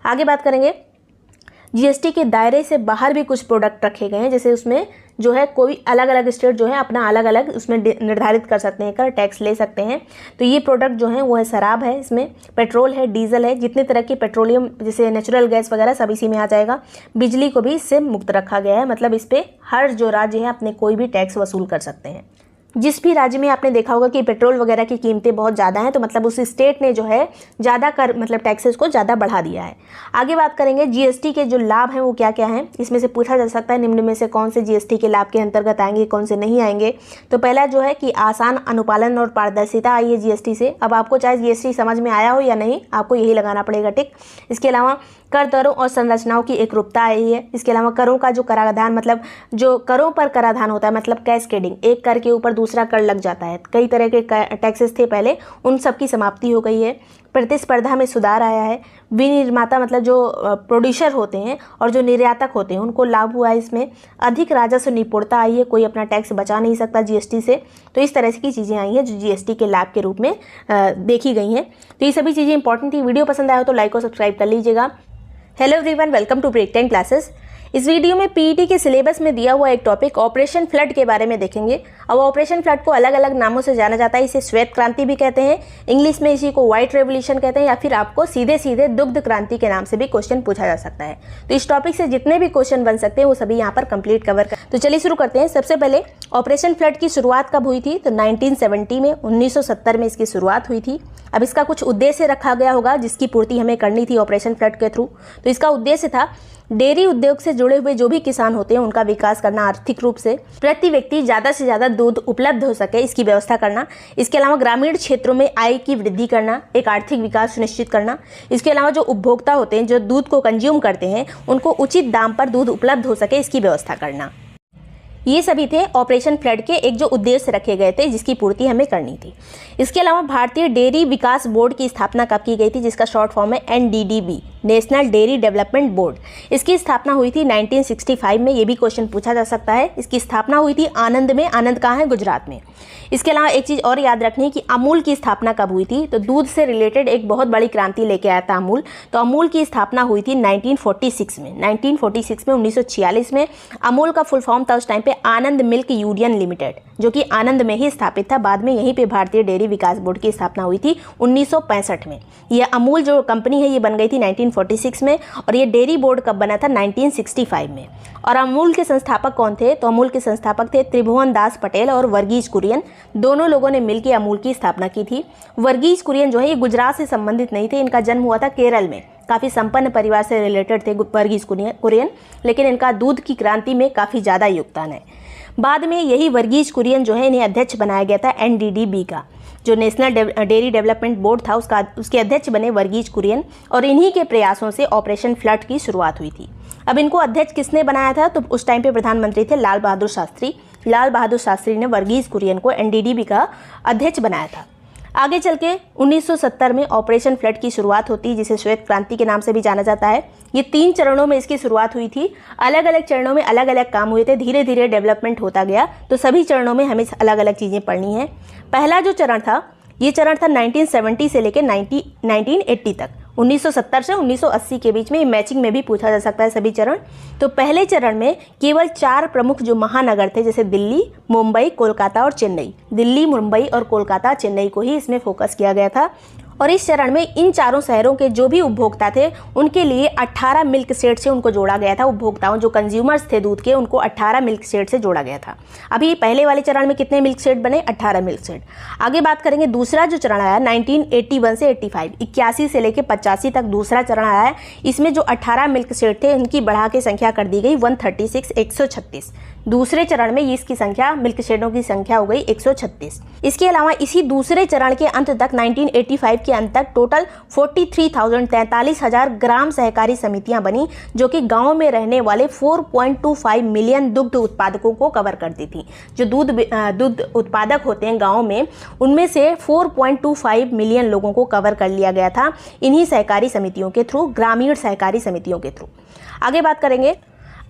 आगे बात करेंगे, जीएसटी के दायरे से बाहर भी कुछ प्रोडक्ट रखे गए हैं, जैसे उसमें जो है कोई अलग अलग स्टेट जो है अपना अलग अलग उसमें निर्धारित कर सकते हैं, कर टैक्स ले सकते हैं। तो ये प्रोडक्ट जो है वो है शराब है, इसमें पेट्रोल है, डीजल है, जितने तरह की पेट्रोलियम जैसे नेचुरल गैस वगैरह सब इसी में आ जाएगा। बिजली को भी इससे मुक्त रखा गया है, मतलब इस पर हर जो राज्य है अपने कोई भी टैक्स वसूल कर सकते हैं। जिस भी राज्य में आपने देखा होगा कि पेट्रोल वगैरह की कीमतें बहुत ज़्यादा हैं, तो मतलब उस स्टेट ने जो है ज़्यादा कर मतलब टैक्सेस को ज़्यादा बढ़ा दिया है। आगे बात करेंगे, जीएसटी के जो लाभ हैं वो क्या क्या हैं, इसमें से पूछा जा सकता है निम्न में से कौन से जीएसटी के लाभ के अंतर्गत आएंगे, कौन से नहीं आएंगे। तो पहला जो है कि आसान अनुपालन और पारदर्शिता आई है जीएसटी से। अब आपको चाहे जीएसटी समझ में आया हो या नहीं, आपको यही लगाना पड़ेगा टिक। इसके अलावा कर दरों और संरचनाओं की एकरूपता आई है। इसके अलावा करों का जो कराधान, मतलब जो करों पर कराधान होता है, मतलब कैस्केडिंग, एक कर के ऊपर दूसरा कर लग जाता है, कई तरह के टैक्सेस थे पहले, उन सब की समाप्ति हो गई है। प्रतिस्पर्धा में सुधार आया है। विनिर्माता मतलब जो प्रोड्यूसर होते हैं और जो निर्यातक होते हैं उनको लाभ हुआ है इसमें। अधिक राजस्व निपुणता आई है, कोई अपना टैक्स बचा नहीं सकता जीएसटी से। तो इस तरह की चीज़ें आई हैं जो जीएसटी के लाभ के रूप में देखी गई हैं। तो ये सभी चीज़ें इंपॉर्टेंट थी। वीडियो पसंद आया हो तो लाइक और सब्सक्राइब कर लीजिएगा। Hello everyone, welcome to break time classes. इस वीडियो में पीईटी के सिलेबस में दिया हुआ एक टॉपिक ऑपरेशन फ्लड के बारे में देखेंगे। अब ऑपरेशन फ्लड को अलग अलग नामों से जाना जाता है। इसे श्वेत क्रांति भी कहते हैं, इंग्लिश में इसी को व्हाइट रेवोल्यूशन कहते हैं, या फिर आपको सीधे सीधे दुग्ध क्रांति के नाम से भी क्वेश्चन पूछा जा सकता है। तो इस टॉपिक से जितने भी क्वेश्चन बन सकते हैं वो सभी यहाँ पर कंप्लीट कवर कर। तो चलिए शुरू करते हैं। सबसे पहले ऑपरेशन फ्लड की शुरुआत कब हुई थी, तो 1970 में, 1970 में इसकी शुरुआत हुई थी। अब इसका कुछ उद्देश्य रखा गया होगा जिसकी पूर्ति हमें करनी थी ऑपरेशन फ्लड के थ्रू। तो इसका उद्देश्य था डेयरी उद्योग से जुड़े हुए जो भी किसान होते हैं उनका विकास करना, आर्थिक रूप से प्रति व्यक्ति ज़्यादा से ज़्यादा दूध उपलब्ध हो सके इसकी व्यवस्था करना। इसके अलावा ग्रामीण क्षेत्रों में आय की वृद्धि करना, एक आर्थिक विकास सुनिश्चित करना। इसके अलावा जो उपभोक्ता होते हैं जो दूध को कंज्यूम करते हैं उनको उचित दाम पर दूध उपलब्ध हो सके इसकी व्यवस्था करना। ये सभी थे ऑपरेशन फ्लड के एक जो उद्देश्य रखे गए थे जिसकी पूर्ति हमें करनी थी। इसके अलावा भारतीय डेयरी विकास बोर्ड की स्थापना कब की गई थी, जिसका शॉर्ट फॉर्म है NDDB, national dairy development board. इसकी स्थापना हुई थी 1965 में। ये भी क्वेश्चन पूछा जा सकता है। इसकी स्थापना हुई थी आनंद में। आनंद कहाँ है, गुजरात में। इसके अलावा एक चीज़ और याद रखनी है कि अमूल की स्थापना कब हुई थी, तो दूध से रिलेटेड एक बहुत बड़ी क्रांति लेके आया था अमूल। तो अमूल की स्थापना हुई थी 1946 में। 1946 में 1946 में अमूल का फुल फॉर्म था उस टाइम पे आनंद मिल्क यूनियन लिमिटेड, जो कि आनंद में ही स्थापित था। बाद में यहीं पे भारतीय डेयरी विकास बोर्ड की स्थापना हुई थी 1965 में। यह अमूल जो कंपनी है ये बन गई थी 1946 में, और ये डेयरी बोर्ड कब बना था, 1965 में। और अमूल के संस्थापक कौन थे, तो अमूल के संस्थापक थे त्रिभुवन दास पटेल और वर्गीज कुरियन। दोनों लोगों ने मिलकर अमूल की स्थापना की थी। वर्गीज कुरियन जो है ये गुजरात से संबंधित नहीं थे, इनका जन्म हुआ था केरल में। काफ़ी संपन्न परिवार से रिलेटेड थे वर्गीज कुरियन, लेकिन इनका दूध की क्रांति में काफ़ी ज़्यादा योगदान है। बाद में यही वर्गीज कुरियन जो है इन्हें अध्यक्ष बनाया गया था NDDB का, जो नेशनल डेयरी डेवलपमेंट बोर्ड था उसके अध्यक्ष बने वर्गीज कुरियन, और इन्हीं के प्रयासों से ऑपरेशन फ्लड की शुरुआत हुई थी। अब इनको अध्यक्ष किसने बनाया था, तो उस टाइम पे प्रधानमंत्री थे लाल बहादुर शास्त्री। लाल बहादुर शास्त्री ने वर्गीज कुरियन को NDDB का अध्यक्ष बनाया था। आगे चल के 1970 में ऑपरेशन फ्लड की शुरुआत होती है, जिसे श्वेत क्रांति के नाम से भी जाना जाता है। ये 3 चरणों में इसकी शुरुआत हुई थी। अलग अलग चरणों में अलग अलग काम हुए थे, धीरे धीरे डेवलपमेंट होता गया। तो सभी चरणों में हमें अलग अलग चीज़ें पढ़नी है। पहला जो चरण था, ये चरण था 1970 से लेकर 1980 तक। 1970 से 1980 के बीच में, मैचिंग में भी पूछा जा सकता है सभी चरण। तो पहले चरण में केवल 4 प्रमुख जो महानगर थे, जैसे दिल्ली, मुंबई, कोलकाता और चेन्नई, दिल्ली, मुंबई और कोलकाता, चेन्नई को ही इसमें फोकस किया गया था। और इस चरण में इन चारों शहरों के जो भी उपभोक्ता थे उनके लिए 18 मिल्क स्टेट से उनको जोड़ा गया था। उपभोक्ताओं जो कंज्यूमर्स थे दूध के, उनको 18 मिल्क स्टेट से जोड़ा गया था। अभी पहले वाले चरण में कितने मिल्क स्टेट बने? 18 मिल्क स्टेट। आगे बात करेंगे दूसरा जो चरण आया 1981 से 85, 81 से लेकर 85 तक दूसरा चरण आया है। इसमें जो 18 मिल्क स्टेट थे उनकी बढ़ा के संख्या कर दी गई 136, 136। दूसरे चरण में इसकी संख्या, मिल्क स्टेटों की संख्या हो गई 136। इसके अलावा इसी दूसरे चरण के अंत तक 1985 के अंत तक टोटल 43,000 ग्राम सहकारी समितियां बनी, जो कि गांव में रहने वाले 4.25 मिलियन दुग्ध उत्पादकों को कवर करती थी। जो दूध उत्पादक होते हैं गांव में, उनमें से 4.25 मिलियन लोगों को कवर कर लिया गया था इन्हीं सहकारी समितियों के थ्रू, ग्रामीण सहकारी समितियों के थ्रू। आगे बात करेंगे,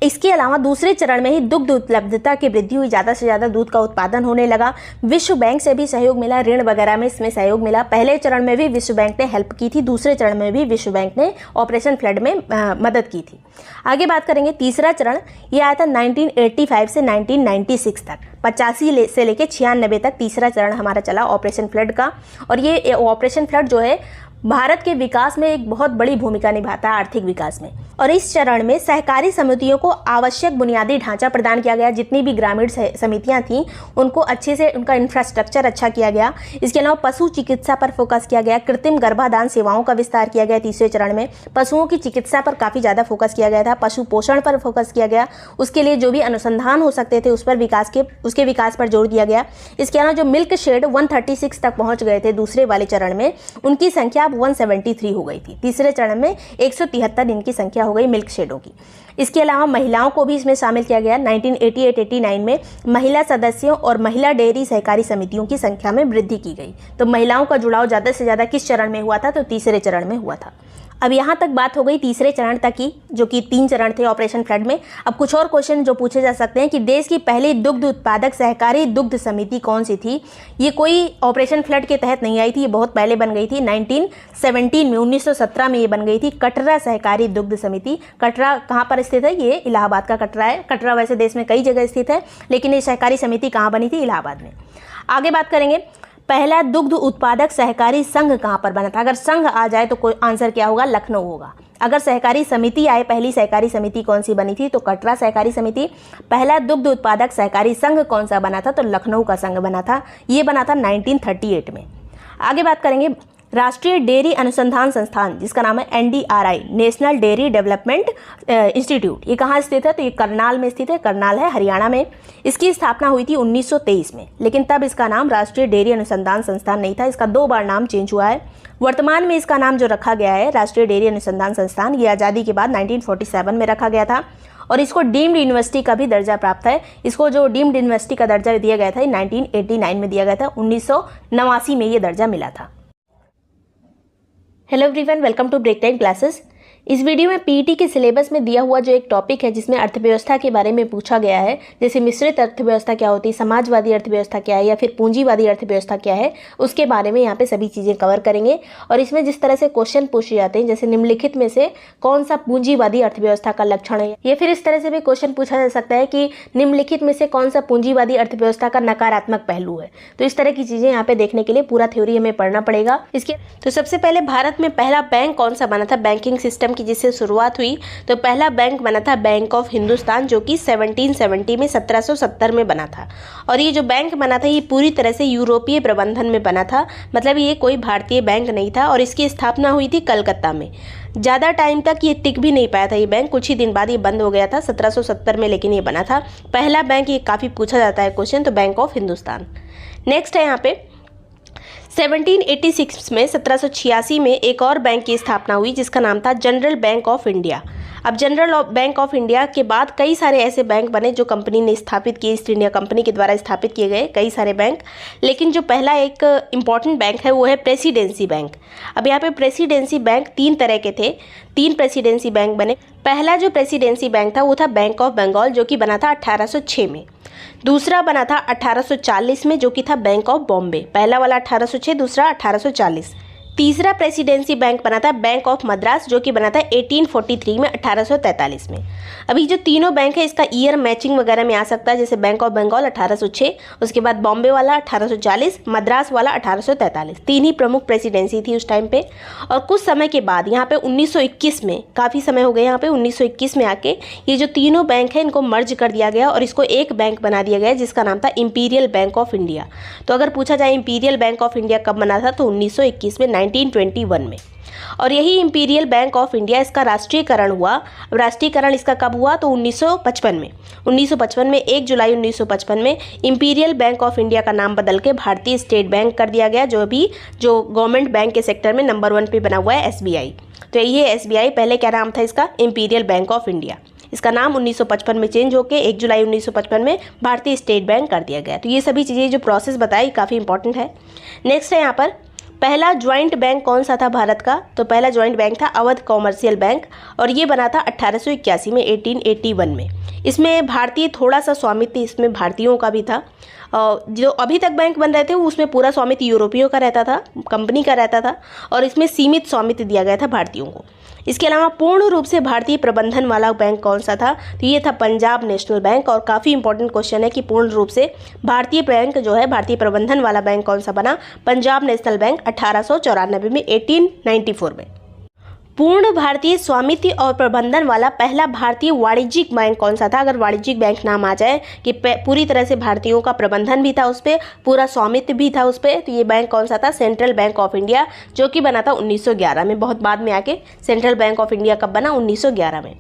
इसके अलावा दूसरे चरण में ही दुग्ध उपलब्धता की वृद्धि हुई, ज़्यादा से ज़्यादा दूध का उत्पादन होने लगा। विश्व बैंक से भी सहयोग मिला, ऋण वगैरह में इसमें सहयोग मिला। पहले चरण में भी विश्व बैंक ने हेल्प की थी, दूसरे चरण में भी विश्व बैंक ने ऑपरेशन फ्लड में मदद की थी। आगे बात करेंगे तीसरा चरण, ये आया था 1985 से 1996 तक, 85 से लेकर 96 तक तीसरा चरण हमारा चला ऑपरेशन फ्लड का। और ये ऑपरेशन फ्लड जो है भारत के विकास में एक बहुत बड़ी भूमिका निभाता है, आर्थिक विकास में। और इस चरण में सहकारी समितियों को आवश्यक बुनियादी ढांचा प्रदान किया गया। जितनी भी ग्रामीण समितियां थीं उनको अच्छे से, उनका इंफ्रास्ट्रक्चर अच्छा किया गया। इसके अलावा पशु चिकित्सा पर फोकस किया गया, कृत्रिम गर्भाधान सेवाओं का विस्तार किया गया। तीसरे चरण में पशुओं की चिकित्सा पर काफ़ी ज़्यादा फोकस किया गया था, पशु पोषण पर फोकस किया गया, उसके लिए जो भी अनुसंधान हो सकते थे उस पर उसके विकास पर जोर दिया गया। इसके अलावा जो मिल्क शेड 136 तक पहुँच गए थे दूसरे वाले चरण में, उनकी संख्या 173 हो गई थी। तीसरे चरण में 173 इनकी संख्या हो गई मिल्क शेडों की। इसके अलावा महिलाओं को भी इसमें शामिल किया गया। 1988-89 में महिला सदस्यों और महिला डेयरी सहकारी समितियों की संख्या में वृद्धि की गई। तो महिलाओं का जुड़ाव ज़्यादा से ज़्यादा किस चरण में हुआ था? तो तीसरे चरण में हुआ था। अब यहाँ तक बात हो गई तीसरे चरण तक की, जो कि 3 चरण थे ऑपरेशन फ्लड में। अब कुछ और क्वेश्चन जो पूछे जा सकते हैं कि देश की पहली दुग्ध उत्पादक सहकारी दुग्ध समिति कौन सी थी? ये कोई ऑपरेशन फ्लड के तहत नहीं आई थी, ये बहुत पहले बन गई थी। 1917 में, 1917 में ये बन गई थी, कटरा सहकारी दुग्ध समिति। कटरा कहाँ पर स्थित है? ये इलाहाबाद का कटरा है। कटरा वैसे देश में कई जगह स्थित है, लेकिन ये सहकारी समिति कहाँ बनी थी? इलाहाबाद में। आगे बात करेंगे, पहला दुग्ध उत्पादक सहकारी संघ कहाँ पर बना था? अगर संघ आ जाए तो कोई आंसर क्या होगा? लखनऊ होगा। अगर सहकारी समिति आए, पहली सहकारी समिति कौन सी बनी थी? तो कटरा सहकारी समिति। पहला दुग्ध उत्पादक सहकारी संघ कौन सा बना था? तो लखनऊ का संघ बना था। ये बना था 1938 में। आगे बात करेंगे, राष्ट्रीय डेयरी अनुसंधान संस्थान, जिसका नाम है NDRI, national dairy development institute, ये कहाँ स्थित है? तो ये करनाल में स्थित है। करनाल है हरियाणा में। इसकी स्थापना हुई थी 1923 में, लेकिन तब इसका नाम राष्ट्रीय डेयरी अनुसंधान संस्थान नहीं था। इसका 2 बार नाम चेंज हुआ है। वर्तमान में इसका नाम जो रखा गया है राष्ट्रीय डेयरी अनुसंधान संस्थान, ये आज़ादी के बाद 1947 में रखा गया था। और इसको डीम्ड यूनिवर्सिटी का भी दर्जा प्राप्त है। इसको जो डीम्ड यूनिवर्सिटी का दर्जा दिया गया था 1989 में दिया गया था, 1989 में ये दर्जा मिला था। Hello everyone, welcome to break time classes. इस वीडियो में पीईटी के सिलेबस में दिया हुआ जो एक टॉपिक है जिसमें अर्थव्यवस्था के बारे में पूछा गया है, जैसे मिश्रित अर्थव्यवस्था क्या होती है, समाजवादी अर्थव्यवस्था क्या है, या फिर पूंजीवादी अर्थव्यवस्था क्या है, उसके बारे में यहाँ पे सभी चीज़ें कवर करेंगे। और इसमें जिस तरह से क्वेश्चन पूछे जाते हैं, जैसे निम्नलिखित में से कौन सा पूंजीवादी अर्थव्यवस्था का लक्षण है, या फिर इस तरह से भी क्वेश्चन पूछा जा सकता है कि निम्नलिखित में से कौन सा पूंजीवादी अर्थव्यवस्था का नकारात्मक पहलू है। तो इस तरह की चीज़ें यहाँ पे देखने के लिए पूरा थ्योरी हमें पढ़ना पड़ेगा। इसके तो सबसे पहले भारत में पहला बैंक कौन सा बना था बैंकिंग सिस्टम की जिससे शुरुआत हुई? तो पहला बैंक बना था बैंक ऑफ हिंदुस्तान, जो कि 1770 में 1770 में बना था। और ये जो बैंक बना था ये पूरी तरह से यूरोपीय प्रबंधन में बना था, मतलब ये कोई भारतीय बैंक नहीं था। और इसकी स्थापना हुई थी कलकत्ता में। ज़्यादा टाइम तक ये टिक भी नहीं पाया था ये बैंक, कुछ ही दिन बाद ये बंद हो गया था 1770 में, लेकिन ये बना था पहला बैंक। ये काफ़ी पूछा जाता है क्वेश्चन, तो बैंक ऑफ हिंदुस्तान। नेक्स्ट है यहाँ पे 1786 में 1786 में एक और बैंक की स्थापना हुई जिसका नाम था जनरल बैंक ऑफ इंडिया। अब जनरल बैंक ऑफ इंडिया के बाद कई सारे ऐसे बैंक बने जो कंपनी ने स्थापित किए, ईस्ट इंडिया कंपनी के द्वारा स्थापित किए गए कई सारे बैंक। लेकिन जो पहला एक इम्पॉर्टेंट बैंक है वो है प्रेसिडेंसी बैंक। अब यहाँ पे प्रेसिडेंसी बैंक 3 तरह के थे, 3 प्रेसिडेंसी बैंक बने। पहला जो प्रेसिडेंसी बैंक था वो था बैंक ऑफ बंगाल, जो कि बना था 1806 में। दूसरा बना था 1840 में, जो कि था बैंक ऑफ बॉम्बे। पहला वाला 1806, दूसरा 1840। तीसरा प्रेसिडेंसी बैंक बना था बैंक ऑफ मद्रास, जो कि बना था 1843 में, 1843 में। अभी जो तीनों बैंक है इसका ईयर मैचिंग वगैरह में आ सकता है, जैसे बैंक ऑफ बंगाल 1806, उसके बाद बॉम्बे वाला 1840, मद्रास वाला 1843। तीन ही प्रमुख प्रेसिडेंसी थी उस टाइम पे। और कुछ समय के बाद यहाँ पे 1921 में, काफ़ी समय हो गया यहाँ पे, 1921 में आके ये जो तीनों बैंक है इनको मर्ज कर दिया गया और इसको एक बैंक बना दिया गया, जिसका नाम था इंपीरियल बैंक ऑफ इंडिया। तो अगर पूछा जाए इंपीरियल बैंक ऑफ इंडिया कब बना था, तो 1921 में, 1921 में। और यही इंपीरियल बैंक ऑफ इंडिया इसका राष्ट्रीयकरण हुआ। राष्ट्रीयकरण इसका कब हुआ, तो 1955 में। 1955 में 1 जुलाई 1955 में इंपीरियल बैंक ऑफ इंडिया का नाम बदल के भारतीय स्टेट बैंक कर दिया गया, जो गवर्नमेंट बैंक के सेक्टर में नंबर 1 पे बना हुआ है, SBI। तो ये SBI, पहले क्या नाम था इसका, इंपीरियल बैंक ऑफ इंडिया। इसका नाम 1955 में चेंज होकर 1 जुलाई 1955 में भारतीय स्टेट बैंक कर दिया गया। तो ये सभी चीज़ें जो प्रोसेस बताई काफ़ी इंपॉर्टेंट है। नेक्स्ट है यहाँ पर, पहला ज्वाइंट बैंक कौन सा था भारत का, तो पहला ज्वाइंट बैंक था अवध कॉमर्शियल बैंक, और ये बना था 1881 में, 1881 में। इसमें भारतीय थोड़ा सा स्वामित्व इसमें भारतीयों का भी था। जो अभी तक बैंक बन रहे थे उसमें पूरा स्वामित्व यूरोपियों का रहता था, कंपनी का रहता था, और इसमें सीमित स्वामित्व दिया गया था भारतीयों को। इसके अलावा पूर्ण रूप से भारतीय प्रबंधन वाला बैंक कौन सा था, तो ये था पंजाब नेशनल बैंक। और काफ़ी इंपॉर्टेंट क्वेश्चन है कि पूर्ण रूप से भारतीय बैंक जो है, भारतीय प्रबंधन वाला बैंक कौन सा बना, पंजाब नेशनल बैंक 1894 में, 1894 में। पूर्ण भारतीय स्वामित्व और प्रबंधन वाला पहला भारतीय वाणिज्यिक बैंक कौन सा था, अगर वाणिज्यिक बैंक नाम आ जाए कि पूरी तरह से भारतीयों का प्रबंधन भी था उस पर, पूरा स्वामित्व भी था उस पर, तो ये बैंक कौन सा था, सेंट्रल बैंक ऑफ इंडिया, जो कि बना था 1911 में। बहुत बाद में आके सेंट्रल बैंक ऑफ इंडिया कब बना, 1911 में।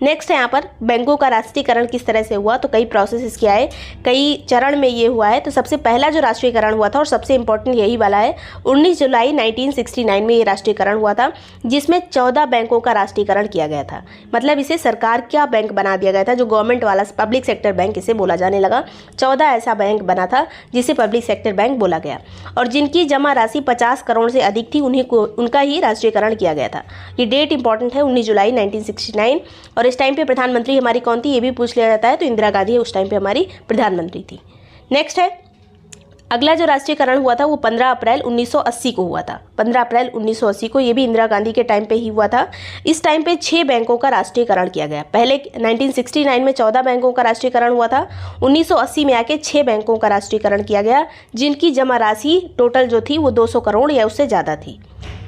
नेक्स्ट है यहाँ पर, बैंकों का राष्ट्रीयकरण किस तरह से हुआ, तो कई प्रोसेस इसके आए, कई चरण में ये हुआ है। तो सबसे पहला जो राष्ट्रीयकरण हुआ था, और सबसे इंपॉर्टेंट यही वाला है, 19 जुलाई 1969 में ये राष्ट्रीयकरण हुआ था, जिसमें 14 बैंकों का राष्ट्रीयकरण किया गया था। मतलब इसे सरकार का बैंक बना दिया गया था, जो गवर्नमेंट वाला पब्लिक सेक्टर बैंक इसे बोला जाने लगा। 14 ऐसा बैंक बना था जिसे पब्लिक सेक्टर बैंक बोला गया, और जिनकी जमा राशि 50 करोड़ से अधिक थी उनका ही राष्ट्रीयकरण किया गया था। ये डेट इंपॉर्टेंट है, 19 जुलाई 1969। और इस टाइम पे प्रधानमंत्री हमारी कौन थी, ये भी पूछ लिया जाता है, तो इंदिरा गांधी उस टाइम पे हमारी प्रधानमंत्री थी। नेक्स्ट है, अगला जो राष्ट्रीयकरण हुआ था वो 15 अप्रैल 1980 को हुआ था। 15 अप्रैल 1980 को, ये भी इंदिरा गांधी के टाइम पे ही हुआ था। इस टाइम पे 6 बैंकों का राष्ट्रीयकरण किया गया। पहले 1969 में 14 बैंकों का राष्ट्रीयकरण हुआ था, 1980 में आके 6 बैंकों का राष्ट्रीयकरण किया गया, जिनकी जमा राशि टोटल जो थी वो 200 करोड़ या उससे ज़्यादा थी।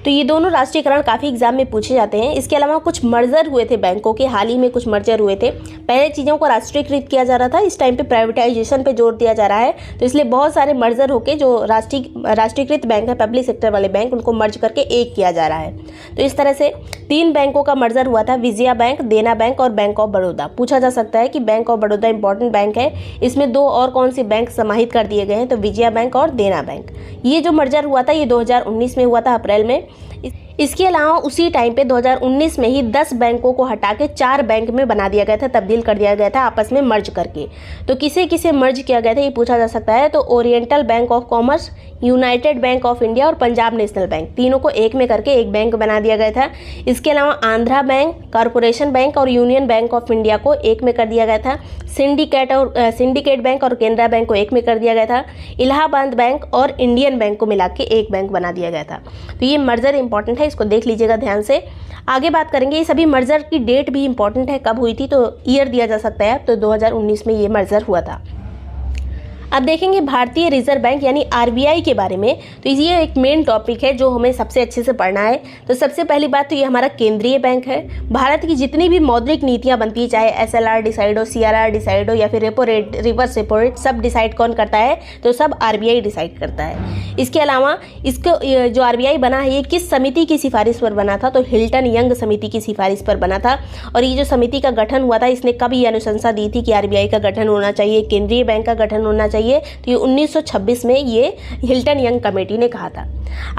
तो ये दोनों राष्ट्रीयकरण काफ़ी एग्जाम में पूछे जाते हैं। इसके अलावा कुछ मर्जर हुए थे बैंकों के, हाल ही में कुछ मर्जर हुए थे। पहले चीज़ों को राष्ट्रीयकृत किया जा रहा था, इस टाइम पे प्राइवेटाइजेशन पे जोर दिया जा रहा है, तो इसलिए बहुत सारे मर्जर होके जो राष्ट्रीयकृत बैंक है, पब्लिक सेक्टर वाले बैंक, उनको मर्ज करके एक किया जा रहा है। तो इस तरह से 3 बैंकों का मर्जर हुआ था, विजया बैंक, देना बैंक और बैंक ऑफ बड़ौदा। पूछा जा सकता है कि bank of Baroda important bank है, इसमें 2 और कौन से बैंक समाहित कर दिए गए हैं, तो विजया बैंक और देना बैंक। ये जो मर्जर हुआ था ये 2019 में हुआ था, अप्रैल में। इसके अलावा उसी टाइम पे 2019 में ही 10 बैंकों को हटा के 4 बैंक में बना दिया गया था, तब्दील कर दिया गया था आपस में मर्ज करके। तो किसे किसे मर्ज किया गया था ये पूछा जा सकता है, तो oriental bank of commerce, United bank of India और पंजाब नेशनल बैंक, तीनों को एक में करके एक बैंक बना दिया गया था। इसके अलावा आंध्रा बैंक, कॉरपोरेशन बैंक और यूनियन बैंक ऑफ इंडिया को एक में कर दिया गया था। सिंडिकेट बैंक और केनरा बैंक को एक में कर दिया गया था। इलाहाबाद बैंक और इंडियन बैंक को मिला के एक बैंक बना दिया गया था। तो ये मर्जर इंपॉर्टेंट है, इसको देख लीजिएगा ध्यान से। आगे बात करेंगे, ये सभी मर्जर की डेट भी इंपॉर्टेंट है, कब हुई थी, तो ईयर दिया जा सकता है। तो 2019 में ये मर्जर हुआ था। अब देखेंगे भारतीय रिजर्व बैंक यानी आरबीआई के बारे में। तो ये एक मेन टॉपिक है जो हमें सबसे अच्छे से पढ़ना है। तो सबसे पहली बात तो ये हमारा केंद्रीय बैंक है। भारत की जितनी भी मौद्रिक नीतियां बनती है, चाहे एसएलआर डिसाइड हो, सीआरआर डिसाइड हो या फिर repo rate, reverse repo rate, सब डिसाइड कौन करता है, तो सब आरबीआई डिसाइड करता है। इसके अलावा इसको जो आरबीआई बना है ये किस समिति की सिफारिश पर बना था, तो हिल्टन यंग समिति की सिफारिश पर बना था। और ये जो समिति का गठन हुआ था, इसने कब ये अनुशंसा दी थी कि आरबीआई का गठन होना चाहिए, केंद्रीय बैंक का गठन होना चाहिए, तो ये 1926 में ये हिल्टन यंग कमेटी ने कहा था।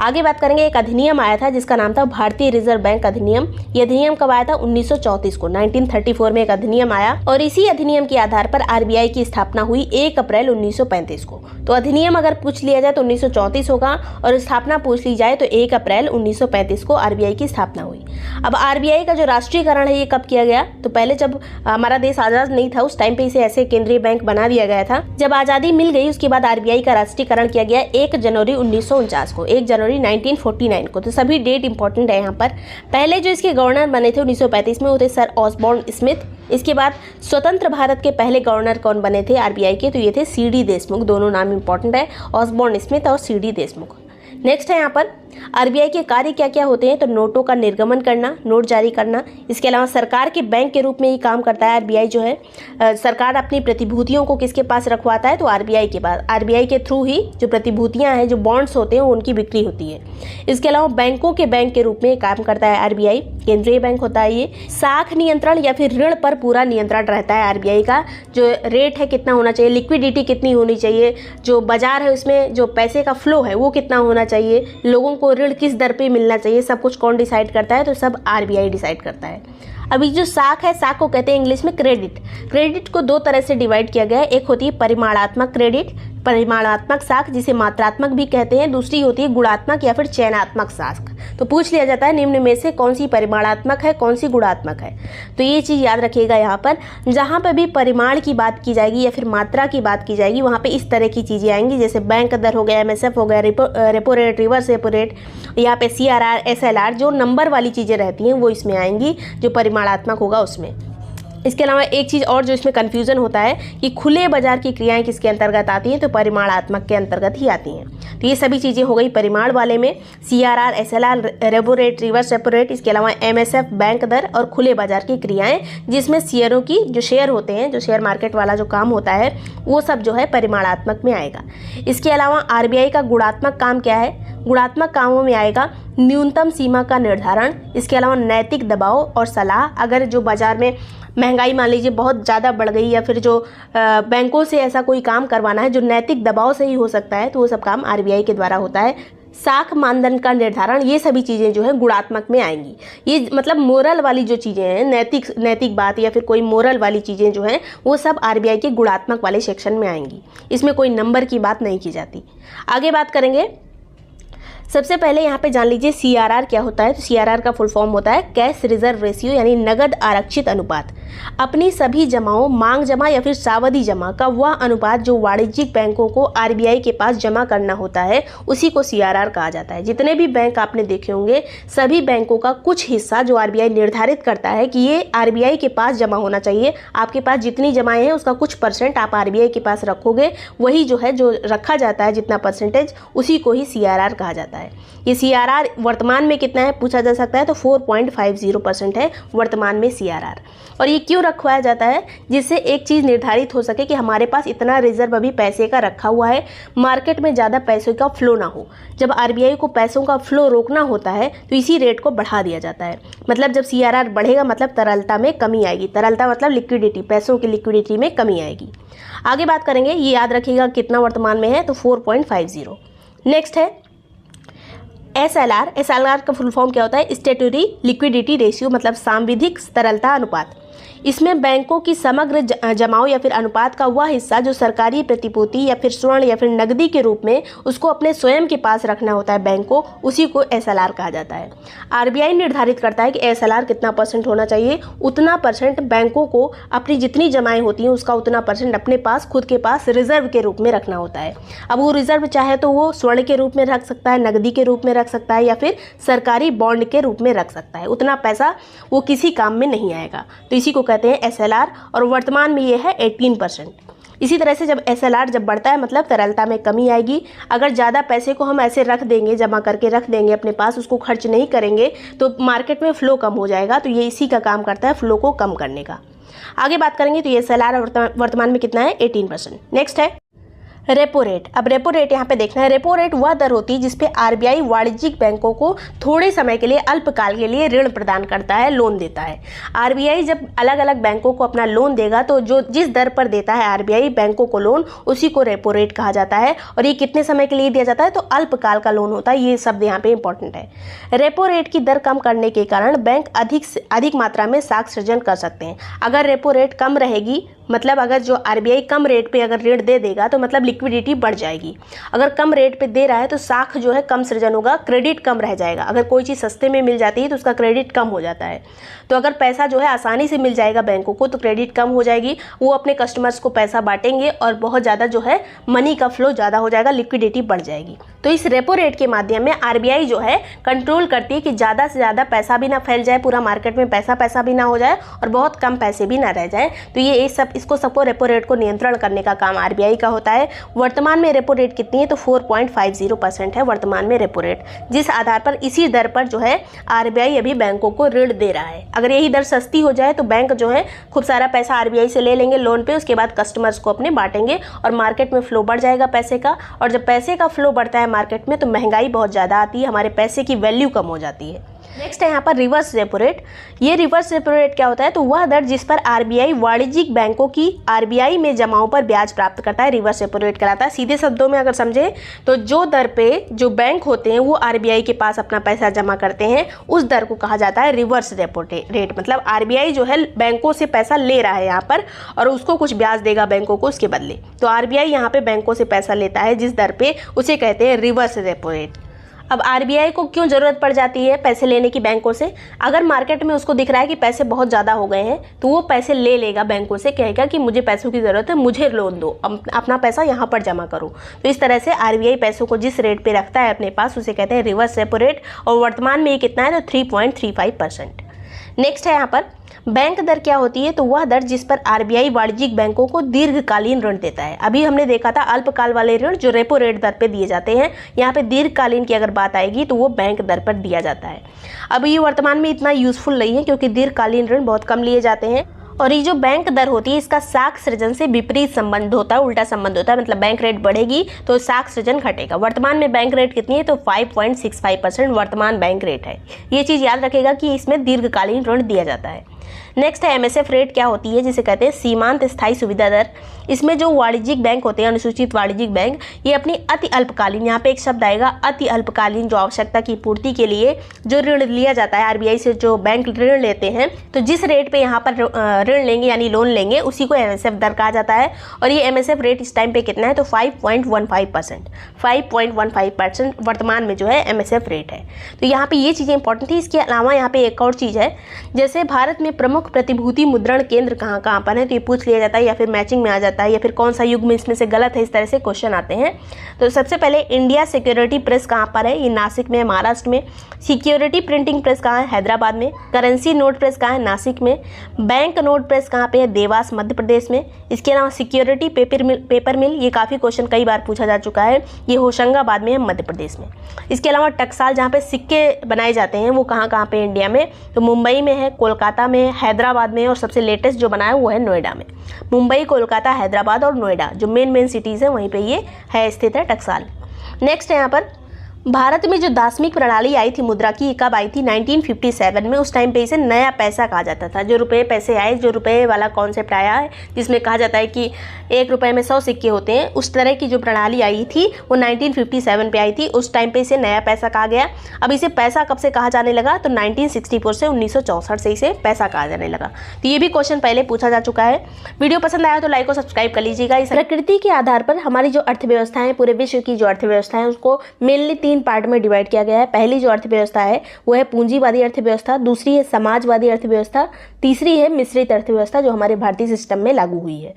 आगे बात करेंगे, एक अधिनियम आया था जिसका नाम था भारतीय रिजर्व बैंक अधिनियम। ये अधिनियम कब आया था, 1934 को, 1934 में एक अधिनियम आया और इसी अधिनियम के आधार पर आरबीआई की स्थापना हुई 1 अप्रैल 1935 को। तो अधिनियम अगर पूछ लिया जाए तो 1934 होगा और स्थापना पूछ ली जाए तो 1 अप्रैल 1935 को आरबीआई की स्थापना हुई। अब आरबीआई का जो राष्ट्रीयकरण है ये कब किया गया, तो पहले जब हमारा देश आज़ाद नहीं था उस टाइम पे इसे ऐसे केंद्रीय बैंक बना दिया गया था। जब आज़ादी मिल गई उसके बाद आरबीआई का राष्ट्रीयकरण किया गया 1 जनवरी 1949 को, 1 जनवरी 1949 को। तो सभी डेट इंपॉर्टेंट है यहाँ पर। पहले जो इसके गवर्नर बने थे 1935 में वो थे सर ऑसबॉर्न स्मिथ। इसके बाद स्वतंत्र भारत के पहले गवर्नर कौन बने थे आरबीआई के, तो ये थे सीडी देशमुख। दोनों नाम इंपॉर्टेंट है, ऑसबॉर्न स्मिथ और सीडी देशमुख। नेक्स्ट है यहाँ पर आरबीआई के कार्य क्या क्या होते हैं, तो नोटों का निर्गमन करना, नोट जारी करना। इसके अलावा सरकार के बैंक के रूप में ये काम करता है आरबीआई जो है। सरकार अपनी प्रतिभूतियों को किसके पास रखवाता है, तो आरबीआई के पास। आरबीआई के थ्रू ही जो प्रतिभूतियां हैं, जो बॉन्ड्स होते हैं, उनकी बिक्री होती है। इसके अलावा बैंकों के बैंक के रूप में काम करता है आरबीआई, केंद्रीय बैंक होता है ये। साख नियंत्रण या फिर ऋण पर पूरा नियंत्रण रहता है आरबीआई का। जो रेट है कितना होना चाहिए, लिक्विडिटी कितनी होनी चाहिए, जो बाजार है उसमें जो पैसे का फ्लो है वो कितना होना चाहिए, लोगों को ऋण किस दर पे मिलना चाहिए, सब कुछ कौन डिसाइड करता है, तो सब आरबीआई डिसाइड करता है। अभी जो साख है, साख को कहते हैं इंग्लिश में क्रेडिट। क्रेडिट को दो तरह से डिवाइड किया गया है। एक होती है परिमाणात्मक क्रेडिट, परिमाणात्मक साख जिसे मात्रात्मक भी कहते हैं। दूसरी होती है गुणात्मक या फिर चयनात्मक साख। तो पूछ लिया जाता है निम्न में से कौन सी परिमाणात्मक है, कौन सी गुणात्मक है। तो ये चीज़ याद रखिएगा यहाँ पर। जहाँ पर भी परिमाण की बात की जाएगी या फिर मात्रा की बात की जाएगी वहाँ पे इस तरह की चीज़ें आएंगी, जैसे बैंक दर हो गया, एमएसएफ हो गया, repo rate, reverse repo rate, यहाँ पे सीआरआर, एसएलआर, जो नंबर वाली चीज़ें रहती हैं वो इसमें आएंगी, जो परिमाणात्मक होगा उसमें। इसके अलावा एक चीज़ और जो इसमें कन्फ्यूज़न होता है कि खुले बाजार की क्रियाएं किसके अंतर्गत आती हैं, तो परिमाणात्मक के अंतर्गत ही आती हैं। तो ये सभी चीज़ें हो गई परिमाण वाले में, CRR, SLR, repo rate, reverse repo rate. इसके अलावा एमएसएफ, बैंक दर और खुले बाजार की क्रियाएं, जिसमें शेयरों की जो शेयर होते हैं, जो शेयर मार्केट वाला जो काम होता है वो सब जो है परिमाणात्मक में आएगा। इसके अलावा आरबीआई का गुणात्मक काम क्या है, गुणात्मक कामों में आएगा न्यूनतम सीमा का निर्धारण। इसके अलावा नैतिक दबाव और सलाह। अगर जो बाजार में महंगाई मान लीजिए बहुत ज़्यादा बढ़ गई या फिर जो बैंकों से ऐसा कोई काम करवाना है जो नैतिक दबाव से ही हो सकता है, तो वो सब काम आरबीआई के द्वारा होता है। साख मानदंड का निर्धारण, ये सभी चीज़ें जो है गुणात्मक में आएंगी। ये मतलब मोरल वाली जो चीज़ें हैं, नैतिक बात या फिर कोई मोरल वाली चीज़ें जो हैं वो सब आरबीआई के गुणात्मक वाले सेक्शन में आएंगी। इसमें कोई नंबर की बात नहीं की जाती। आगे बात करेंगे। सबसे पहले यहाँ पे जान लीजिए सीआरआर क्या होता है। तो सीआरआर का फुल फॉर्म होता है कैश रिजर्व रेशियो, यानी नगद आरक्षित अनुपात। अपनी सभी जमाओं, मांग जमा या फिर सावधि जमा का वह अनुपात जो वाणिज्यिक बैंकों को आरबीआई के पास जमा करना होता है उसी को सीआरआर कहा जाता है। जितने भी बैंक आपने देखे होंगे सभी बैंकों का कुछ हिस्सा जो आरबीआई निर्धारित करता है कि ये आरबीआई के पास जमा होना चाहिए। आपके पास जितनी जमाएं हैं उसका कुछ परसेंट आप आरबीआई के पास रखोगे, वही जो है जो रखा जाता है जितना परसेंटेज, उसी को ही सीआरआर कहा जाता है। ये सीआरआर वर्तमान में कितना है पूछा जा सकता है, तो 4.50% है वर्तमान में सीआरआर। और ये क्यों रखवाया जाता है, जिससे एक चीज़ निर्धारित हो सके कि हमारे पास इतना रिजर्व अभी पैसे का रखा हुआ है, मार्केट में ज़्यादा पैसों का फ्लो ना हो। जब आरबीआई को पैसों का फ्लो रोकना होता है तो इसी रेट को बढ़ा दिया जाता है। मतलब जब सीआरआर बढ़ेगा मतलब तरलता में कमी आएगी। तरलता मतलब लिक्विडिटी, पैसों की लिक्विडिटी में कमी आएगी। आगे बात करेंगे, ये याद रखिएगा कितना वर्तमान में है, तो 4.50। नेक्स्ट है एसएलआर। एसएलआर का फुल फॉर्म क्या होता है, स्टैट्यूटरी लिक्विडिटी रेशियो, मतलब सांविधिक तरलता अनुपात। इसमें बैंकों की समग्र जमाओं या फिर अनुपात का वह हिस्सा जो सरकारी प्रतिभूति या फिर स्वर्ण या फिर नकदी के रूप में उसको अपने स्वयं के पास रखना होता है बैंक को, उसी को एसएलआर कहा जाता है। आरबीआई निर्धारित करता है कि एसएलआर कितना परसेंट होना चाहिए, उतना परसेंट बैंकों को अपनी जितनी जमाएं होती हैं उसका उतना परसेंट अपने पास, खुद के पास रिजर्व के रूप में रखना होता है। अब वो रिजर्व चाहे तो वो स्वर्ण के रूप में रख सकता है, नकदी के रूप में रख सकता है या फिर सरकारी बॉन्ड के रूप में रख सकता है। उतना पैसा वो किसी काम में नहीं आएगा, तो इसी को कहते हैं एसएलआर। और वर्तमान में ये है 18%। इसी तरह से जब एसएलआर जब बढ़ता है मतलब तरलता में कमी आएगी। अगर ज़्यादा पैसे को हम ऐसे रख देंगे, जमा करके रख देंगे अपने पास, उसको खर्च नहीं करेंगे तो मार्केट में फ्लो कम हो जाएगा। तो ये इसी का काम करता है, फ्लो को कम करने का। आगे बात करेंगे तो ये एसएलआर वर्तमान में कितना है, 18%। नेक्स्ट है रेपो रेट। अब रेपो रेट यहाँ पे देखना है। रेपो रेट वह दर होती है जिसपे आरबीआई वाणिज्यिक बैंकों को थोड़े समय के लिए, अल्पकाल के लिए ऋण प्रदान करता है, लोन देता है। आरबीआई जब अलग अलग बैंकों को अपना लोन देगा तो जो जिस दर पर देता है आरबीआई बैंकों को लोन, उसी को रेपो रेट कहा जाता है। और ये कितने समय के लिए दिया जाता है, तो अल्पकाल का लोन होता है। ये शब्द यहाँ पे इंपॉर्टेंट है। रेपो रेट की दर कम करने के कारण बैंक अधिक मात्रा में साख सृजन कर सकते हैं। अगर रेपो रेट कम रहेगी मतलब अगर जो आरबीआई कम रेट पे अगर ऋण दे देगा तो मतलब लिक्विडिटी बढ़ जाएगी। अगर कम रेट पे दे रहा है तो साख जो है कम सृजन होगा, क्रेडिट कम रह जाएगा। अगर कोई चीज़ सस्ते में मिल जाती है तो उसका क्रेडिट कम हो जाता है। तो अगर पैसा जो है आसानी से मिल जाएगा बैंकों को तो क्रेडिट कम हो जाएगी, वो अपने कस्टमर्स को पैसा बांटेंगे और बहुत ज़्यादा जो है मनी का फ्लो ज़्यादा हो जाएगा, लिक्विडिटी बढ़ जाएगी। तो इस रेपो रेट के माध्यम में आरबीआई जो है कंट्रोल करती है कि ज़्यादा से ज़्यादा पैसा भी ना फैल जाए, पूरा मार्केट में पैसा भी ना हो जाए और बहुत कम पैसे भी ना रह जाए। तो ये सबको रेपो रेट को नियंत्रण करने का काम आरबीआई का होता है। वर्तमान में रेपो रेट कितनी है तो 4.50% है वर्तमान में रेपो रेट, जिस आधार पर इसी दर पर जो है आरबीआई अभी बैंकों को ऋण दे रहा है। अगर यही दर सस्ती हो जाए तो बैंक जो है खूब सारा पैसा आरबीआई से ले लेंगे लोन पे, उसके बाद कस्टमर्स को अपने बांटेंगे और मार्केट में फ्लो बढ़ जाएगा पैसे का। और जब पैसे का फ्लो बढ़ता है मार्केट में तो महंगाई बहुत ज़्यादा आती है, हमारे पैसे की वैल्यू कम हो जाती है। नेक्स्ट है यहाँ पर रिवर्स रेपो रेट। ये रिवर्स रेपो रेट क्या होता है तो वह दर जिस पर आरबीआई वाणिज्यिक बैंकों की आरबीआई में जमाओं पर ब्याज प्राप्त करता है, रिवर्स रेपो रेट कहलाता है। सीधे शब्दों में अगर समझे तो जो दर पे जो बैंक होते हैं वो आरबीआई के पास अपना पैसा जमा करते हैं उस दर को कहा जाता है रिवर्स रेपो रेट। मतलब आरबीआई जो है बैंकों से पैसा ले रहा है यहाँ पर और उसको कुछ ब्याज देगा बैंकों को उसके बदले। तो आरबीआई यहाँ पे बैंकों से पैसा लेता है जिस दर पे, उसे कहते हैं रिवर्स रेपो रेट। अब आरबीआई को क्यों ज़रूरत पड़ जाती है पैसे लेने की बैंकों से? अगर मार्केट में उसको दिख रहा है कि पैसे बहुत ज़्यादा हो गए हैं तो वो पैसे ले लेगा बैंकों से, कहेगा कि मुझे पैसों की ज़रूरत है, मुझे लोन दो, अपना पैसा यहाँ पर जमा करो। तो इस तरह से आरबीआई पैसों को जिस रेट पे रखता है अपने पास उसे कहते हैं रिवर्स रेपो रेट और वर्तमान में ये कितना है तो 3.35%। नेक्स्ट है यहाँ पर बैंक दर क्या होती है तो वह दर जिस पर आरबीआई वाणिज्यिक बैंकों को दीर्घकालीन ऋण देता है। अभी हमने देखा था अल्पकाल वाले ऋण जो रेपो रेट दर पे दिए जाते हैं, यहाँ पे दीर्घकालीन की अगर बात आएगी तो वो बैंक दर पर दिया जाता है। अब ये वर्तमान में इतना यूजफुल नहीं है क्योंकि दीर्घकालीन ऋण बहुत कम लिए जाते हैं और ये जो बैंक दर होती है इसका साख सृजन से विपरीत संबंध होता है, उल्टा संबंध होता है। मतलब बैंक रेट बढ़ेगी तो साख सृजन घटेगा। वर्तमान में बैंक रेट कितनी है तो 5.65% वर्तमान बैंक रेट है। ये चीज़ याद रखेगा कि इसमें दीर्घकालीन ऋण दिया जाता है। नेक्स्ट है एमएसएफ रेट क्या होती है जिसे कहते हैं सीमांत स्थायी सुविधा दर। इसमें जो वाणिज्यिक बैंक होते हैं, अनुसूचित वाणिज्यिक बैंक, ये अपनी अति अल्पकालीन, यहाँ पे एक शब्द आएगा अति अल्पकालीन, जो आवश्यकता की पूर्ति के लिए जो ऋण लिया जाता है आरबीआई से, जो बैंक ऋण लेते हैं तो जिस रेट पे यहाँ पर ऋण लेंगे यानी लोन लेंगे उसी को एमएसएफ दर कहा जाता है। और ये एमएसएफ रेट इस टाइम पे कितना है तो 5.15%। 5.15% वर्तमान में जो है एमएसएफ रेट है। तो यहाँ पे ये चीज़ें इंपॉर्टेंट थी। इसके अलावा यहाँ पे एक और चीज़ है, जैसे भारत में प्रमुख प्रतिभूति मुद्रण केंद्र कहाँ पर है तो ये पूछ लिया जाता है या फिर मैचिंग में आ जाता है या फिर कौन सा युग में इसमें से गलत है, इस तरह से क्वेश्चन आते हैं। तो सबसे पहले इंडिया सिक्योरिटी प्रेस कहाँ पर है, ये नासिक में, महाराष्ट्र में। सिक्योरिटी प्रिंटिंग प्रेस कहाँ है, हैदराबाद में। करेंसी नोट प्रेस कहाँ है, नासिक में। बैंक नोट प्रेस कहाँ पे है, देवास मध्य प्रदेश में। इसके अलावा सिक्योरिटी पेपर मिल, ये काफ़ी क्वेश्चन कई बार पूछा जा चुका है, ये होशंगाबाद में है मध्य प्रदेश में। इसके अलावा टकसाल जहाँ पे सिक्के बनाए जाते हैं वो कहाँ पे इंडिया में तो मुंबई में है, कोलकाता में, हैदराबाद में और सबसे लेटेस्ट जो बना है वो है नोएडा में। मुंबई, कोलकाता, हैदराबाद और नोएडा जो मेन सिटीज़ हैं वहीं पे ये है, स्थित है टकसाल। नेक्स्ट है यहाँ पर भारत में जो दार्शनिक प्रणाली आई थी मुद्रा की, कब आई थी 1957 में। उस टाइम पे इसे नया पैसा कहा जाता था। जो रुपए पैसे आए, जो रुपए वाला कॉन्सेप्ट आया है जिसमें कहा जाता है कि 1 रुपये में 100 सिक्के होते हैं, उस तरह की जो प्रणाली आई थी वो 1957 पे आई थी। उस टाइम पे इसे नया पैसा कहा गया। अब इसे पैसा कब से कहा जाने लगा तो 1964 से 1964 से इसे पैसा कहा जाने लगा। तो ये भी क्वेश्चन पहले पूछा जा चुका है। वीडियो पसंद आया तो लाइक और सब्सक्राइब कर लीजिएगा। इस प्रकृति के आधार पर हमारी जो अर्थव्यवस्था है, पूरे विश्व की जो अर्थव्यवस्था है उसको मेनली 3 पार्ट में डिवाइड किया गया है। पहली जो अर्थव्यवस्था है वो है पूंजीवादी अर्थव्यवस्था, दूसरी है समाजवादी अर्थव्यवस्था, तीसरी है मिश्रित अर्थव्यवस्था जो हमारे भारतीय सिस्टम में लागू हुई है।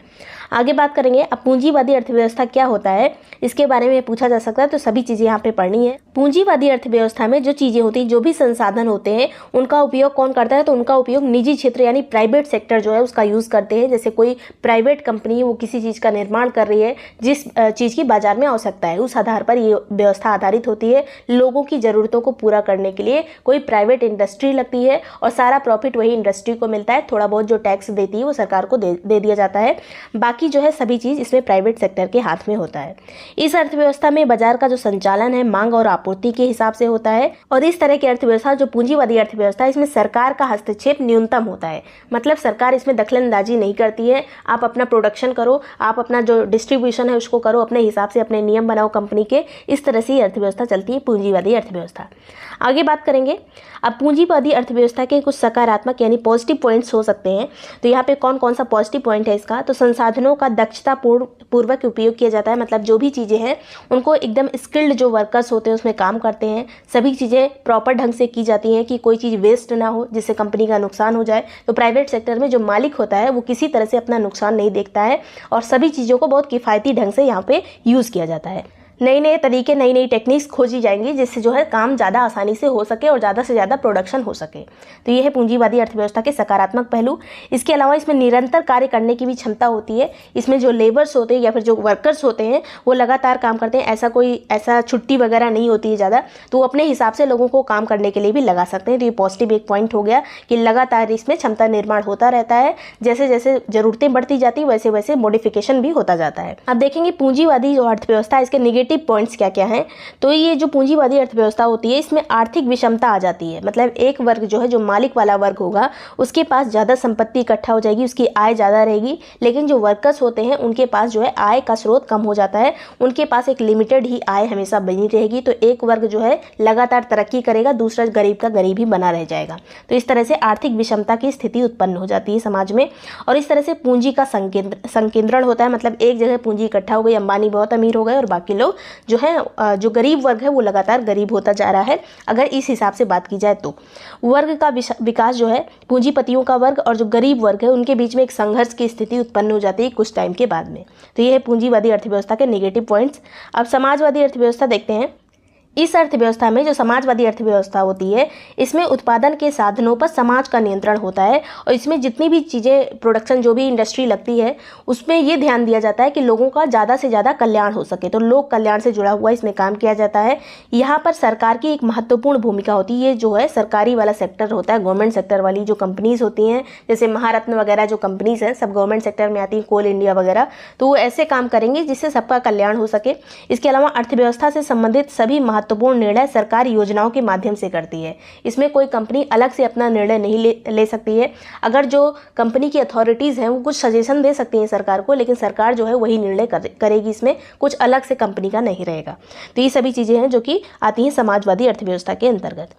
आगे बात करेंगे। अब पूंजीवादी अर्थव्यवस्था क्या होता है इसके बारे में पूछा जा सकता है, तो सभी चीज़ें यहाँ पे पढ़नी है। पूंजीवादी अर्थव्यवस्था में जो चीज़ें होती हैं, जो भी संसाधन होते हैं, उनका उपयोग कौन करता है तो उनका उपयोग निजी क्षेत्र यानी प्राइवेट सेक्टर जो है उसका यूज़ करते हैं। जैसे कोई प्राइवेट कंपनी वो किसी चीज़ का निर्माण कर रही है, जिस चीज़ की बाजार में आवश्यकता है, उस आधार पर ये व्यवस्था आधारित होती है। लोगों की ज़रूरतों को पूरा करने के लिए कोई प्राइवेट इंडस्ट्री लगती है और सारा प्रॉफिट वही इंडस्ट्री को मिलता है। थोड़ा बहुत जो टैक्स देती है वो सरकार को दे दिया जाता है। बाकी बाकी जो है सभी चीज़ इसमें प्राइवेट सेक्टर के हाथ में होता है। इस अर्थव्यवस्था में बाजार का जो संचालन है मांग और आपूर्ति के हिसाब से होता है, और इस तरह की अर्थव्यवस्था जो पूंजीवादी अर्थव्यवस्था है इसमें सरकार का हस्तक्षेप न्यूनतम होता है। मतलब सरकार इसमें दखलंदाजी नहीं करती है, आप अपना प्रोडक्शन करो, आप अपना जो डिस्ट्रीब्यूशन है उसको करो अपने हिसाब से, अपने नियम बनाओ कंपनी के, इस तरह से अर्थव्यवस्था चलती है पूंजीवादी अर्थव्यवस्था। आगे बात करेंगे अब पूंजीवादी अर्थव्यवस्था के कुछ सकारात्मक यानी पॉजिटिव पॉइंट्स हो सकते हैं। तो यहाँ पे कौन कौन सा पॉजिटिव पॉइंट है इसका, तो संसाधनों का दक्षता पूर्वक उपयोग किया जाता है। मतलब जो भी चीज़ें हैं उनको एकदम स्किल्ड जो वर्कर्स होते हैं उसमें काम करते हैं, सभी चीज़ें प्रॉपर ढंग से की जाती हैं कि कोई चीज़ वेस्ट ना हो जिससे कंपनी का नुकसान हो जाए। तो प्राइवेट सेक्टर में जो मालिक होता है वो किसी तरह से अपना नुकसान नहीं देखता है और सभी चीज़ों को बहुत किफ़ायती ढंग से यहाँ पे यूज़ किया जाता है। नए नए तरीके, नई नई टेक्निक्स खोजी जाएंगी जिससे जो है काम ज़्यादा आसानी से हो सके और ज़्यादा से ज़्यादा प्रोडक्शन हो सके। तो ये है पूंजीवादी अर्थव्यवस्था के सकारात्मक पहलू। इसके अलावा इसमें निरंतर कार्य करने की भी क्षमता होती है। इसमें जो लेबर्स होते हैं या फिर जो वर्कर्स होते हैं वो लगातार काम करते हैं, ऐसा छुट्टी वगैरह नहीं होती है ज़्यादा, तो वो अपने हिसाब से लोगों को काम करने के लिए भी लगा सकते हैं। तो ये पॉजिटिव एक पॉइंट हो गया कि लगातार इसमें क्षमता निर्माण होता रहता है, जैसे जैसे ज़रूरतें बढ़ती जाती वैसे वैसे मॉडिफिकेशन भी होता जाता है। अब देखेंगे पूंजीवादी जो अर्थव्यवस्था है इसके नेगेटिव पॉइंट्स क्या क्या हैं। तो ये जो पूंजीवादी अर्थव्यवस्था होती है इसमें आर्थिक विषमता आ जाती है। मतलब एक वर्ग जो है, जो मालिक वाला वर्ग होगा, उसके पास ज़्यादा संपत्ति इकट्ठा हो जाएगी, उसकी आय ज़्यादा रहेगी, लेकिन जो वर्कर्स होते हैं उनके पास जो है आय का स्रोत कम हो जाता है, उनके पास एक लिमिटेड ही आय हमेशा बनी रहेगी। तो एक वर्ग जो है लगातार तरक्की करेगा, दूसरा गरीब का गरीब ही बना रह जाएगा। तो इस तरह से आर्थिक विषमता की स्थिति उत्पन्न हो जाती है समाज में, और इस तरह से पूंजी का संकेंद्रण होता है। मतलब एक जगह पूंजी इकट्ठा हो गई, अंबानी बहुत अमीर हो गए और बाकी लोग जो है, जो गरीब वर्ग है वो लगातार गरीब होता जा रहा है। अगर इस हिसाब से बात की जाए तो वर्ग का विकास जो है, पूंजीपतियों का वर्ग और जो गरीब वर्ग है उनके बीच में एक संघर्ष की स्थिति उत्पन्न हो जाती है कुछ टाइम के बाद में। तो ये है पूंजीवादी अर्थव्यवस्था के नेगेटिव पॉइंट्स। अब समाजवादी अर्थव्यवस्था देखते हैं। इस अर्थव्यवस्था में जो समाजवादी अर्थव्यवस्था होती है इसमें उत्पादन के साधनों पर समाज का नियंत्रण होता है, और इसमें जितनी भी चीज़ें प्रोडक्शन जो भी इंडस्ट्री लगती है उसमें ये ध्यान दिया जाता है कि लोगों का ज़्यादा से ज़्यादा कल्याण हो सके। तो लोक कल्याण से जुड़ा हुआ इसमें काम किया जाता है। यहाँ पर सरकार की एक महत्वपूर्ण भूमिका होती है। ये जो है सरकारी वाला सेक्टर होता है, गवर्नमेंट सेक्टर वाली जो कंपनीज़ होती हैं, जैसे महारत्न वगैरह जो कंपनीज़ हैं सब गवर्नमेंट सेक्टर में आती हैं, कोल इंडिया वगैरह, तो वो ऐसे काम करेंगे जिससे सबका कल्याण हो सके। इसके अलावा अर्थव्यवस्था से संबंधित सभी महत्वपूर्ण निर्णय सरकार योजनाओं के माध्यम से करती है। इसमें कोई कंपनी अलग से अपना निर्णय नहीं ले सकती है। अगर जो कंपनी की अथॉरिटीज़ हैं वो कुछ सजेशन दे सकती हैं सरकार को, लेकिन सरकार जो है वही निर्णय करेगी, इसमें कुछ अलग से कंपनी का नहीं रहेगा। तो ये सभी चीज़ें हैं जो कि आती हैं समाजवादी अर्थव्यवस्था के अंतर्गत।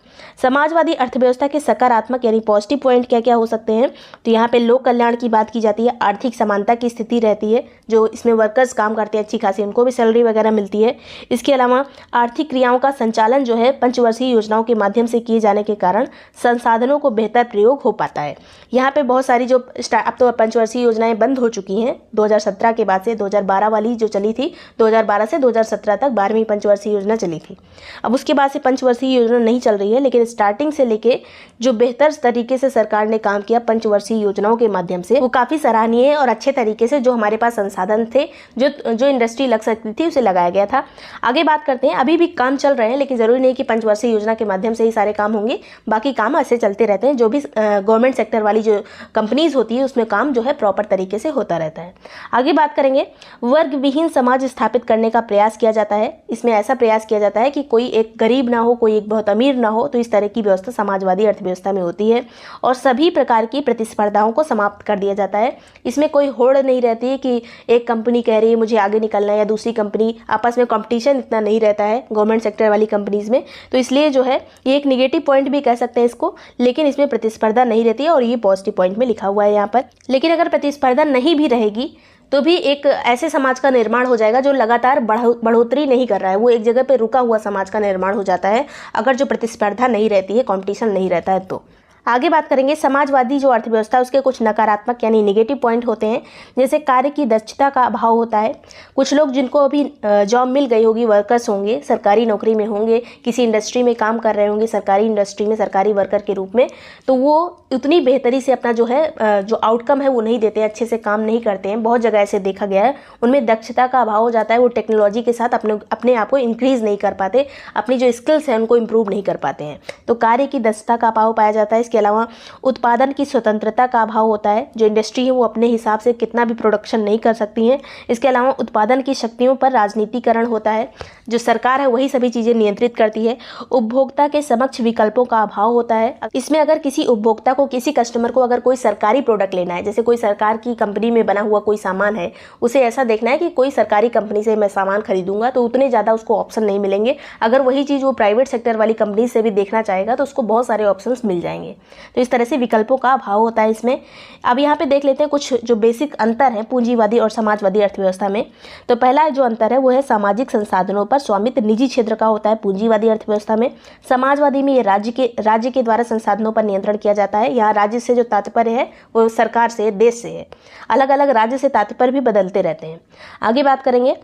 समाजवादी अर्थव्यवस्था के सकारात्मक यानी पॉजिटिव पॉइंट क्या क्या हो सकते हैं, तो यहाँ पे लोक कल्याण की बात की जाती है, आर्थिक समानता की स्थिति रहती है, जो इसमें वर्कर्स काम करते हैं अच्छी खासी उनको भी सैलरी वगैरह मिलती है। इसके अलावा आर्थिक क्रियाओं का संचालन जो है पंचवर्षीय योजनाओं के माध्यम से किए जाने के कारण संसाधनों को बेहतर प्रयोग हो पाता है। यहाँ पे बहुत सारी जो अब तो पंचवर्षीय योजनाएं बंद हो चुकी हैं 2017 के बाद से, 2012 वाली जो चली थी, 2012 से 2017 तक 12वीं पंचवर्षीय योजना चली थी। अब उसके बाद से पंचवर्षीय योजना नहीं चल रही है, लेकिन स्टार्टिंग से लेके जो बेहतर तरीके से सरकार ने काम किया पंचवर्षीय योजनाओं के माध्यम से, वो काफ़ी सराहनीय है और अच्छे तरीके से जो हमारे पास संसाधन थे, जो इंडस्ट्री लग सकती थी उसे लगाया गया था। आगे बात करते हैं, अभी भी काम चल रहे हैं, लेकिन ज़रूरी नहीं कि पंचवर्षीय योजना के माध्यम से ही सारे काम होंगे, बाकी काम ऐसे चलते रहते हैं। जो भी गवर्नमेंट सेक्टर वाली जो कंपनीज होती है उसमें काम जो है प्रॉपर तरीके से होता रहता है। आगे बात करेंगे, वर्ग विहीन समाज स्थापित करने का प्रयास किया जाता है। इसमें ऐसा प्रयास किया जाता है कि कोई एक गरीब ना हो, कोई एक बहुत अमीर ना हो, तो इस तरह की व्यवस्था समाजवादी अर्थव्यवस्था में होती है। और सभी प्रकार की प्रतिस्पर्धाओं को समाप्त कर दिया जाता है। इसमें कोई होड़ नहीं रहती है कि एक कंपनी कह रही है मुझे आगे निकलना है या दूसरी कंपनी, आपस में कंपटीशन इतना नहीं रहता है गवर्नमेंट सेक्टर वाली कंपनीज में। तो इसलिए जो है ये एक नेगेटिव पॉइंट भी कह सकते हैं इसको, लेकिन इसमें प्रतिस्पर्धा नहीं रहती है और ये पॉजिटिव पॉइंट में लिखा हुआ है यहाँ पर। लेकिन अगर प्रतिस्पर्धा नहीं भी रहेगी तो भी एक ऐसे समाज का निर्माण हो जाएगा जो लगातार बढ़ोतरी नहीं कर रहा है, वो एक जगह पे रुका हुआ समाज का निर्माण हो जाता है अगर जो प्रतिस्पर्धा नहीं रहती है, कंपटीशन नहीं रहता है तो। आगे बात करेंगे, समाजवादी जो अर्थव्यवस्था है उसके कुछ नकारात्मक यानी नेगेटिव पॉइंट होते हैं, जैसे कार्य की दक्षता का अभाव होता है। कुछ लोग जिनको अभी जॉब मिल गई होगी, वर्कर्स होंगे, सरकारी नौकरी में होंगे, किसी इंडस्ट्री में काम कर रहे होंगे, सरकारी इंडस्ट्री में सरकारी वर्कर के रूप में, तो वो उतनी बेहतरी से अपना जो है जो आउटकम है वो नहीं देते, अच्छे से काम नहीं करते हैं। बहुत जगह ऐसे देखा गया है, उनमें दक्षता का अभाव हो जाता है, वो टेक्नोलॉजी के साथ अपने आप को इंक्रीज़ नहीं कर पाते, अपनी जो स्किल्स हैं उनको इम्प्रूव नहीं कर पाते हैं, तो कार्य की दक्षता का अभाव पाया जाता है। इसके इसके अलावा उत्पादन की स्वतंत्रता का अभाव होता है, जो इंडस्ट्री है वो अपने हिसाब से कितना भी प्रोडक्शन नहीं कर सकती हैं। इसके अलावा उत्पादन की शक्तियों पर राजनीतिकरण होता है, जो सरकार है वही सभी चीज़ें नियंत्रित करती है। उपभोक्ता के समक्ष विकल्पों का अभाव होता है। इसमें अगर किसी उपभोक्ता को, किसी कस्टमर को अगर कोई सरकारी प्रोडक्ट लेना है, जैसे कोई सरकार की कंपनी में बना हुआ कोई सामान है, उसे ऐसा देखना है कि कोई सरकारी कंपनी से मैं सामान खरीदूंगा तो उतने ज़्यादा उसको ऑप्शन नहीं मिलेंगे। अगर वही चीज़ वो प्राइवेट सेक्टर वाली कंपनी से भी देखना चाहेगा तो उसको बहुत सारे ऑप्शंस मिल जाएंगे। तो इस तरह से विकल्पों का अभाव होता है इसमें। अब यहाँ पे देख लेते हैं कुछ जो बेसिक अंतर है पूंजीवादी और समाजवादी अर्थव्यवस्था में। तो पहला जो अंतर है वो है सामाजिक संसाधनों पर स्वामित्व निजी क्षेत्र का होता है पूंजीवादी अर्थव्यवस्था में। समाजवादी में ये राज्य के द्वारा संसाधनों पर नियंत्रण किया जाता है। यहाँ राज्य से जो तात्पर्य है वो सरकार से, देश से है। अलग अलग राज्य से तात्पर्य भी बदलते रहते हैं। आगे बात करेंगे,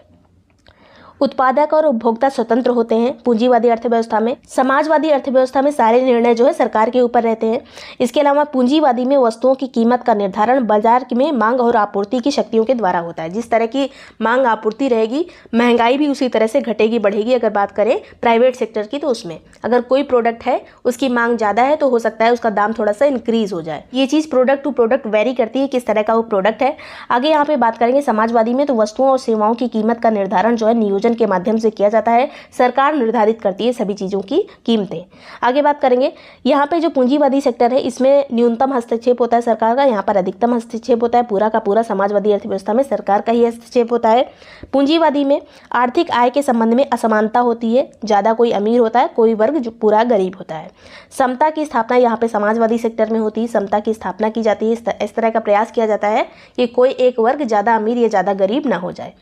उत्पादक और उपभोक्ता स्वतंत्र होते हैं पूंजीवादी अर्थव्यवस्था में। समाजवादी अर्थव्यवस्था में सारे निर्णय जो है सरकार के ऊपर रहते हैं। इसके अलावा पूंजीवादी में वस्तुओं की कीमत का निर्धारण बाजार में मांग और आपूर्ति की शक्तियों के द्वारा होता है। जिस तरह की मांग आपूर्ति रहेगी, महंगाई भी उसी तरह से घटेगी बढ़ेगी। अगर बात करें प्राइवेट सेक्टर की तो उसमें अगर कोई प्रोडक्ट है उसकी मांग ज़्यादा है तो हो सकता है उसका दाम थोड़ा सा इंक्रीज हो जाए। ये चीज़ प्रोडक्ट टू प्रोडक्ट वेरी करती है किस तरह का वो प्रोडक्ट है। आगे यहाँ पे बात करेंगे समाजवादी में, तो वस्तुओं और सेवाओं की कीमत का निर्धारण जो है नियोजन के माध्यम से किया जाता है। सरकार निर्धारित करती है सभी चीज़ों की कीमतें। आगे बात करेंगे, यहाँ पे जो पूंजीवादी सेक्टर है इसमें न्यूनतम हस्तक्षेप होता है सरकार का, यहाँ पर अधिकतम हस्तक्षेप होता है। पूरा का पूरा समाजवादी अर्थव्यवस्था में सरकार का ही हस्तक्षेप होता है। पूंजीवादी में आर्थिक आय के संबंध में असमानता होती है, ज़्यादा कोई अमीर होता है, कोई वर्ग जो पूरा गरीब होता है। समता की स्थापना यहाँ पे समाजवादी सेक्टर में होती है, समता की स्थापना की जाती है। इस तरह का प्रयास किया जाता है कि कोई एक वर्ग ज़्यादा अमीर या ज़्यादा गरीब ना हो जाए।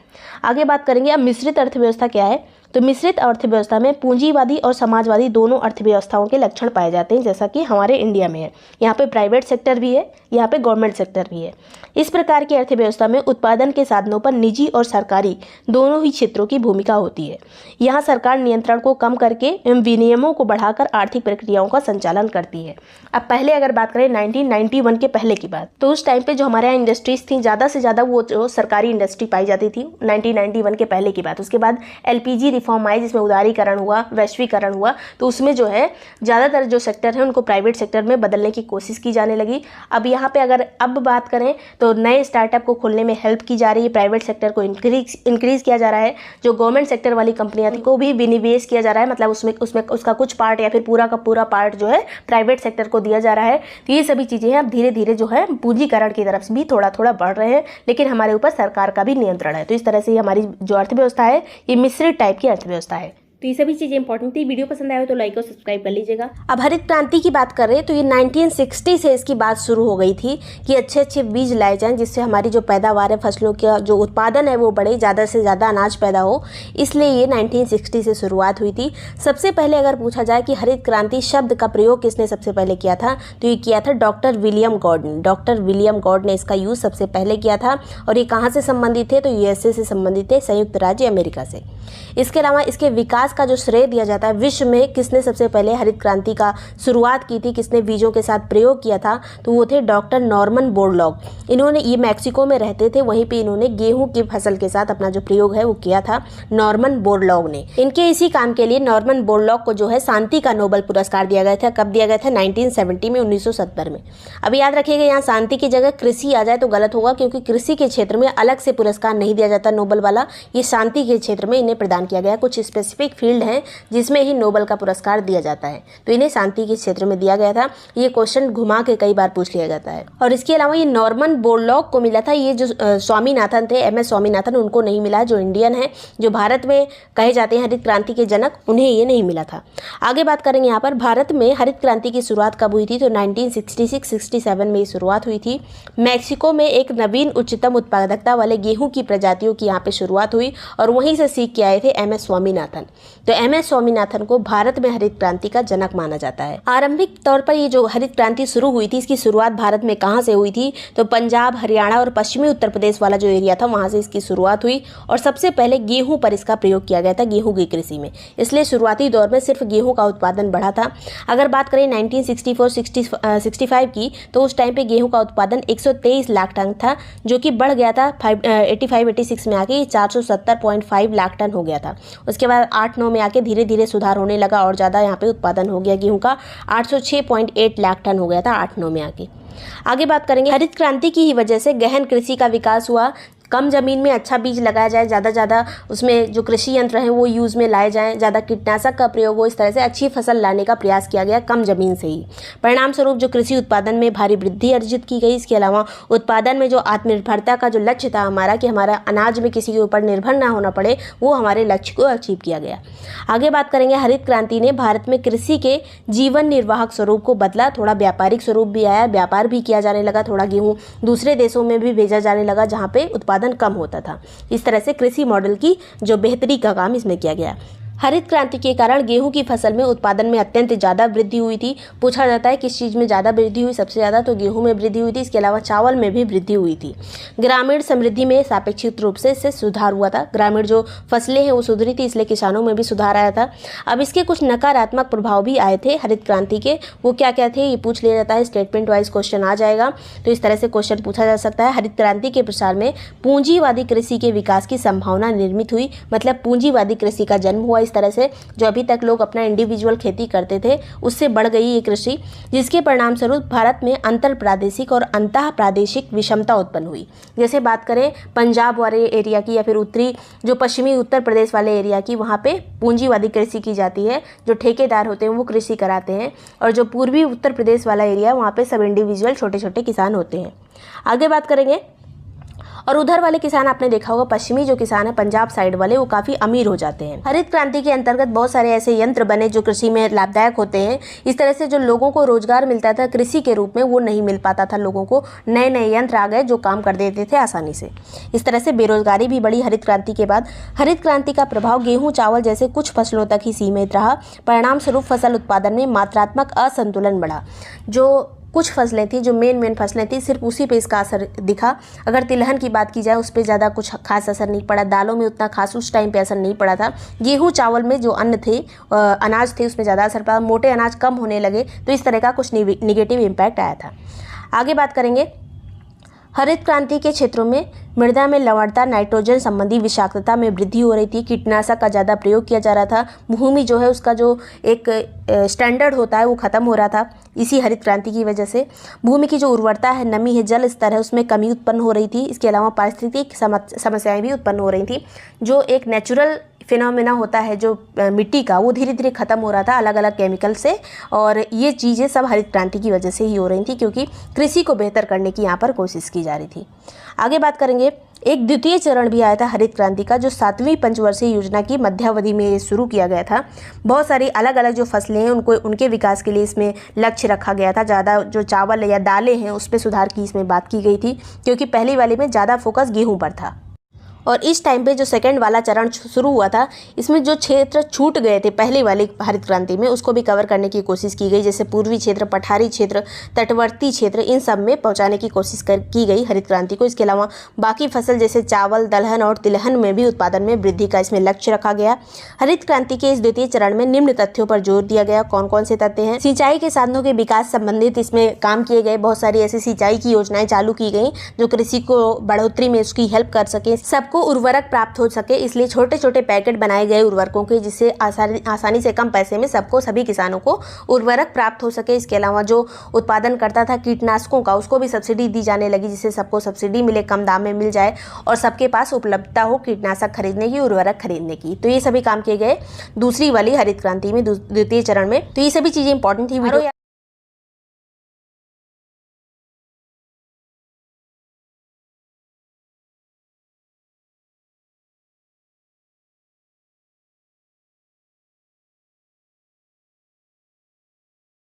आगे बात करेंगे अब मिश्रित अर्थव्यवस्था क्या है। तो मिश्रित अर्थव्यवस्था में पूंजीवादी और समाजवादी दोनों अर्थव्यवस्थाओं के लक्षण पाए जाते हैं, जैसा कि हमारे इंडिया में है। यहाँ पे प्राइवेट सेक्टर भी है, यहाँ पे गवर्नमेंट सेक्टर भी है। इस प्रकार की अर्थव्यवस्था में उत्पादन के साधनों पर निजी और सरकारी दोनों ही क्षेत्रों की भूमिका होती है। यहाँ सरकार नियंत्रण को कम करके एवं विनियमों को बढ़ाकर आर्थिक प्रक्रियाओं का संचालन करती है। अब पहले अगर बात करें 1991 के पहले की बात, तो उस टाइम पे जो हमारे यहाँ इंडस्ट्रीज थी ज़्यादा से ज़्यादा वो जो सरकारी इंडस्ट्री पाई जाती थी 1991 के पहले की बात। उसके बाद LPG रिफॉर्म आई जिसमें उदारीकरण हुआ, वैश्वीकरण हुआ, तो उसमें जो है ज़्यादातर जो सेक्टर है उनको प्राइवेट सेक्टर में बदलने की कोशिश की जाने लगी। अब यहाँ पे अगर अब बात करें तो नए स्टार्टअप को खोलने में हेल्प की जा रही है, प्राइवेट सेक्टर को इंक्रीज किया जा रहा है। जो गवर्नमेंट सेक्टर वाली कंपनियां थी को भी विनिवेश किया जा रहा है, मतलब उसमें उसका कुछ पार्ट या फिर पूरा का पूरा पार्ट जो है प्राइवेट सेक्टर को दिया जा रहा है। तो ये सभी चीज़ें हैं अब धीरे धीरे जो है पूंजीकरण की तरफ से भी थोड़ा थोड़ा बढ़ रहे हैं, लेकिन हमारे ऊपर सरकार का भी नियंत्रण है। तो इस तरह से हमारी जो अर्थव्यवस्था है ये मिश्रित टाइप की अर्थव्यवस्था है। तो ये सभी चीज़ें इंपॉर्टेंट थी। वीडियो पसंद आए हो तो लाइक और सब्सक्राइब कर लीजिएगा। अब हरित क्रांति की बात कर रहे हैं तो ये 1960 से इसकी बात शुरू हो गई थी कि अच्छे अच्छे बीज लाए जाएं जिससे हमारी जो पैदावार है, फसलों का जो उत्पादन है वो बढ़े, ज़्यादा से ज़्यादा अनाज पैदा हो। इसलिए ये 1960 से शुरुआत हुई थी। सबसे पहले अगर पूछा जाए कि हरित क्रांति शब्द का प्रयोग किसने सबसे पहले किया था, तो ये किया था doctor William Gordon. Doctor William Gordon ने इसका यूज़ सबसे पहले किया था। और ये कहाँ से संबंधित थे, तो USA से संबंधित थे, संयुक्त राज्य अमेरिका से। इसके अलावा इसके विकास का जो श्रेय दिया जाता है, विश्व में किसने सबसे पहले हरित क्रांति का शुरुआत की थी, किसने बीजों के साथ प्रयोग किया था, तो वो थे डॉक्टर नॉर्मन बोरलॉग। इन्होंने, ये मैक्सिको में रहते थे, वहीं पे इन्होंने गेहूं की फसल के साथ अपना जो प्रयोग है वो किया था नॉर्मन बोरलॉग ने। इनके इसी काम के लिए नॉर्मन बोरलॉग को जो है शांति का नोबेल पुरस्कार दिया गया था। कब दिया गया था, 1970 में, 1970 में। अब याद रखिएगा यहाँ शांति की जगह कृषि आ जाए तो गलत होगा, क्योंकि कृषि के क्षेत्र में अलग से पुरस्कार नहीं दिया जाता नोबेल वाला, ये शांति के क्षेत्र में इन्हें प्रदान किया गया। कुछ स्पेसिफिक फील्ड हैं जिसमें ही नोबेल का पुरस्कार दिया जाता है, तो इन्हें शांति के क्षेत्र में दिया गया था। ये क्वेश्चन घुमा के कई बार पूछ लिया जाता है। और इसके अलावा ये नॉर्मन बोरलॉग को मिला था, ये जो स्वामीनाथन थे, MS स्वामीनाथन, उनको नहीं मिला, जो इंडियन है, जो भारत में कहे जाते हैं हरित क्रांति के जनक, उन्हें ये नहीं मिला था। आगे बात करेंगे यहाँ पर भारत में हरित क्रांति की शुरुआत कब हुई थी, तो 1966-67 में शुरुआत हुई थी। मैक्सिको में एक नवीन उच्चतम उत्पादकता वाले गेहूं की प्रजातियों की यहाँ पे शुरुआत हुई और वहीं से सीख के आए थे MS स्वामीनाथन। तो MS स्वामीनाथन को भारत में हरित क्रांति का जनक माना जाता है। आरंभिक तौर पर ये जो हरित क्रांति शुरू हुई थी, इसकी शुरुआत भारत में कहाँ से हुई थी, तो पंजाब, हरियाणा और पश्चिमी उत्तर प्रदेश वाला जो एरिया था वहाँ से इसकी शुरुआत हुई। और सबसे पहले गेहूं पर इसका प्रयोग किया गया था, गेहूं की कृषि में, इसलिए शुरुआती दौर में सिर्फ गेहूं का उत्पादन बढ़ा था। अगर बात करें 1964-65 की, तो उस टाइम पे गेहूं का उत्पादन 123 लाख टन था, जो कि बढ़ गया था 85-86 में आके 470.5 लाख टन हो गया था। उसके बाद 8 8-9 में आके धीरे धीरे सुधार होने लगा और ज़्यादा यहाँ पे उत्पादन हो गया गेहूं का। 806.8 लाख टन हो गया था 8-9 में आके। आगे बात करेंगे, हरित क्रांति की ही वजह से गहन कृषि का विकास हुआ। कम ज़मीन में अच्छा बीज लगाया जाए, ज़्यादा उसमें जो कृषि यंत्र हैं वो यूज़ में लाए जाएं, ज़्यादा कीटनाशक का प्रयोग हो, इस तरह से अच्छी फसल लाने का प्रयास किया गया कम ज़मीन से ही। परिणाम स्वरूप जो कृषि उत्पादन में भारी वृद्धि अर्जित की गई। इसके अलावा उत्पादन में जो आत्मनिर्भरता का जो लक्ष्य था हमारा, कि हमारा अनाज में किसी के ऊपर निर्भर ना होना पड़े, वो हमारे लक्ष्य को अचीव किया गया। आगे बात करेंगे, हरित क्रांति ने भारत में कृषि के जीवन निर्वाहक स्वरूप को बदला। थोड़ा व्यापारिक स्वरूप भी आया, व्यापार भी किया जाने लगा, थोड़ा गेहूँ दूसरे देशों में भी भेजा जाने लगा जहाँ पे उत्पादन कम होता था। इस तरह से कृषि मॉडल की जो बेहतरी का काम इसमें किया गया। हरित क्रांति के कारण गेहूं की फसल में उत्पादन में अत्यंत ज़्यादा वृद्धि हुई थी। पूछा जाता है किस चीज़ में ज़्यादा वृद्धि हुई, सबसे ज़्यादा तो गेहूं में वृद्धि हुई थी। इसके अलावा चावल में भी वृद्धि हुई थी। ग्रामीण समृद्धि में सापेक्षिक रूप से इससे सुधार हुआ था। ग्रामीण जो फसलें हैं वो सुधरी थी, इसलिए किसानों में भी सुधार आया था। अब इसके कुछ नकारात्मक प्रभाव भी आए थे हरित क्रांति के, वो क्या क्या थे ये पूछ लिया जाता है। स्टेटमेंट वाइज क्वेश्चन आ जाएगा, तो इस तरह से क्वेश्चन पूछा जा सकता है। हरित क्रांति के प्रसार में पूंजीवादी कृषि के विकास की संभावना निर्मित हुई, मतलब पूंजीवादी कृषि का जन्म हुआ। इस तरह से जो अभी तक लोग अपना इंडिविजुअल खेती करते थे उससे बढ़ गई ये कृषि, जिसके परिणाम स्वरूप भारत में अंतर प्रादेशिक और अंतः प्रादेशिक विषमता उत्पन्न हुई। जैसे बात करें पंजाब वाले एरिया की या फिर उत्तरी जो पश्चिमी उत्तर प्रदेश वाले एरिया की, वहाँ पे पूंजीवादी कृषि की जाती है, जो ठेकेदार होते हैं वो कृषि कराते हैं। और जो पूर्वी उत्तर प्रदेश वाला एरिया, वहाँ पे सब इंडिविजुअल छोटे छोटे किसान होते हैं। आगे बात करेंगे, और उधर वाले किसान आपने देखा होगा, पश्चिमी जो किसान है पंजाब साइड वाले, वो काफ़ी अमीर हो जाते हैं। हरित क्रांति के अंतर्गत बहुत सारे ऐसे यंत्र बने जो कृषि में लाभदायक होते हैं। इस तरह से जो लोगों को रोजगार मिलता था कृषि के रूप में, वो नहीं मिल पाता था लोगों को। नए नए यंत्र आ गए जो काम कर देते थे आसानी से। इस तरह से बेरोजगारी भी बढ़ी हरित क्रांति के बाद। हरित क्रांति का प्रभाव गेहूँ चावल जैसे कुछ फसलों तक ही सीमित रहा। परिणाम स्वरूप फसल उत्पादन में मात्रात्मक असंतुलन बढ़ा। जो कुछ फसलें थी, जो मेन फसलें थी, सिर्फ उसी पे इसका असर दिखा। अगर तिलहन की बात की जाए उस पर ज़्यादा कुछ खास असर नहीं पड़ा। दालों में उतना खास उस टाइम पे असर नहीं पड़ा था। गेहूँ चावल में जो अन्न थे, अनाज थे, उसमें ज़्यादा असर पड़ा। मोटे अनाज कम होने लगे, तो इस तरह का कुछ निगेटिव इम्पैक्ट आया था। आगे बात करेंगे, हरित क्रांति के क्षेत्रों में मृदा में लवणता, नाइट्रोजन संबंधी विषाक्तता में वृद्धि हो रही थी। कीटनाशक का ज़्यादा प्रयोग किया जा रहा था। भूमि जो है उसका जो एक स्टैंडर्ड होता है वो ख़त्म हो रहा था इसी हरित क्रांति की वजह से। भूमि की जो उर्वरता है, नमी है, जल स्तर है, उसमें कमी उत्पन्न हो रही थी। इसके अलावा पारिस्थितिक समस्याएं भी उत्पन्न हो रही थी। जो एक नेचुरल फिनोमेना होता है जो मिट्टी का, वो धीरे धीरे ख़त्म हो रहा था अलग अलग केमिकल से। और ये चीज़ें सब हरित क्रांति की वजह से ही हो रही थी, क्योंकि कृषि को बेहतर करने की यहाँ पर कोशिश की जा रही थी। आगे बात करेंगे, एक द्वितीय चरण भी आया था हरित क्रांति का, जो 7वीं पंचवर्षीय योजना की मध्यावधि में शुरू किया गया था। बहुत सारी अलग अलग जो फसलें हैं उनके विकास के लिए इसमें लक्ष्य रखा गया था। ज़्यादा जो चावल या दालें हैं उस पर सुधार की इसमें बात की गई थी, क्योंकि पहली वाले में ज़्यादा फोकस गेहूँ पर था। और इस टाइम पे जो सेकंड वाला चरण शुरू हुआ था, इसमें जो क्षेत्र छूट गए थे पहले वाली हरित क्रांति में, उसको भी कवर करने की कोशिश की गई। जैसे पूर्वी क्षेत्र, पठारी क्षेत्र, तटवर्ती क्षेत्र, इन सब में पहुंचाने की कोशिश की गई हरित क्रांति को। इसके अलावा बाकी फसल जैसे चावल, दलहन और तिलहन में भी उत्पादन में वृद्धि का इसमें लक्ष्य रखा गया। हरित क्रांति के इस द्वितीय चरण में निम्न तथ्यों पर जोर दिया गया। कौन कौन से तथ्य हैं? सिंचाई के साधनों के विकास संबंधित इसमें काम किए गए। बहुत सारी ऐसी सिंचाई की योजनाएं चालू की गई जो कृषि को बढ़ोतरी में उसकी हेल्प कर सके। सबको उर्वरक प्राप्त हो सके, इसलिए छोटे छोटे पैकेट बनाए गए उर्वरकों के, जिससे आसानी से कम पैसे में सभी किसानों को उर्वरक प्राप्त हो सके। इसके अलावा जो उत्पादन करता था कीटनाशकों का, उसको भी सब्सिडी दी जाने लगी, जिससे सबको सब्सिडी मिले, कम दाम में मिल जाए और सबके पास उपलब्धता हो कीटनाशक खरीदने की, उर्वरक खरीदने की। तो ये सभी काम किए गए दूसरी वाली हरित क्रांति में, द्वितीय चरण में। तो ये सभी चीज़ें इंपॉर्टेंट थी।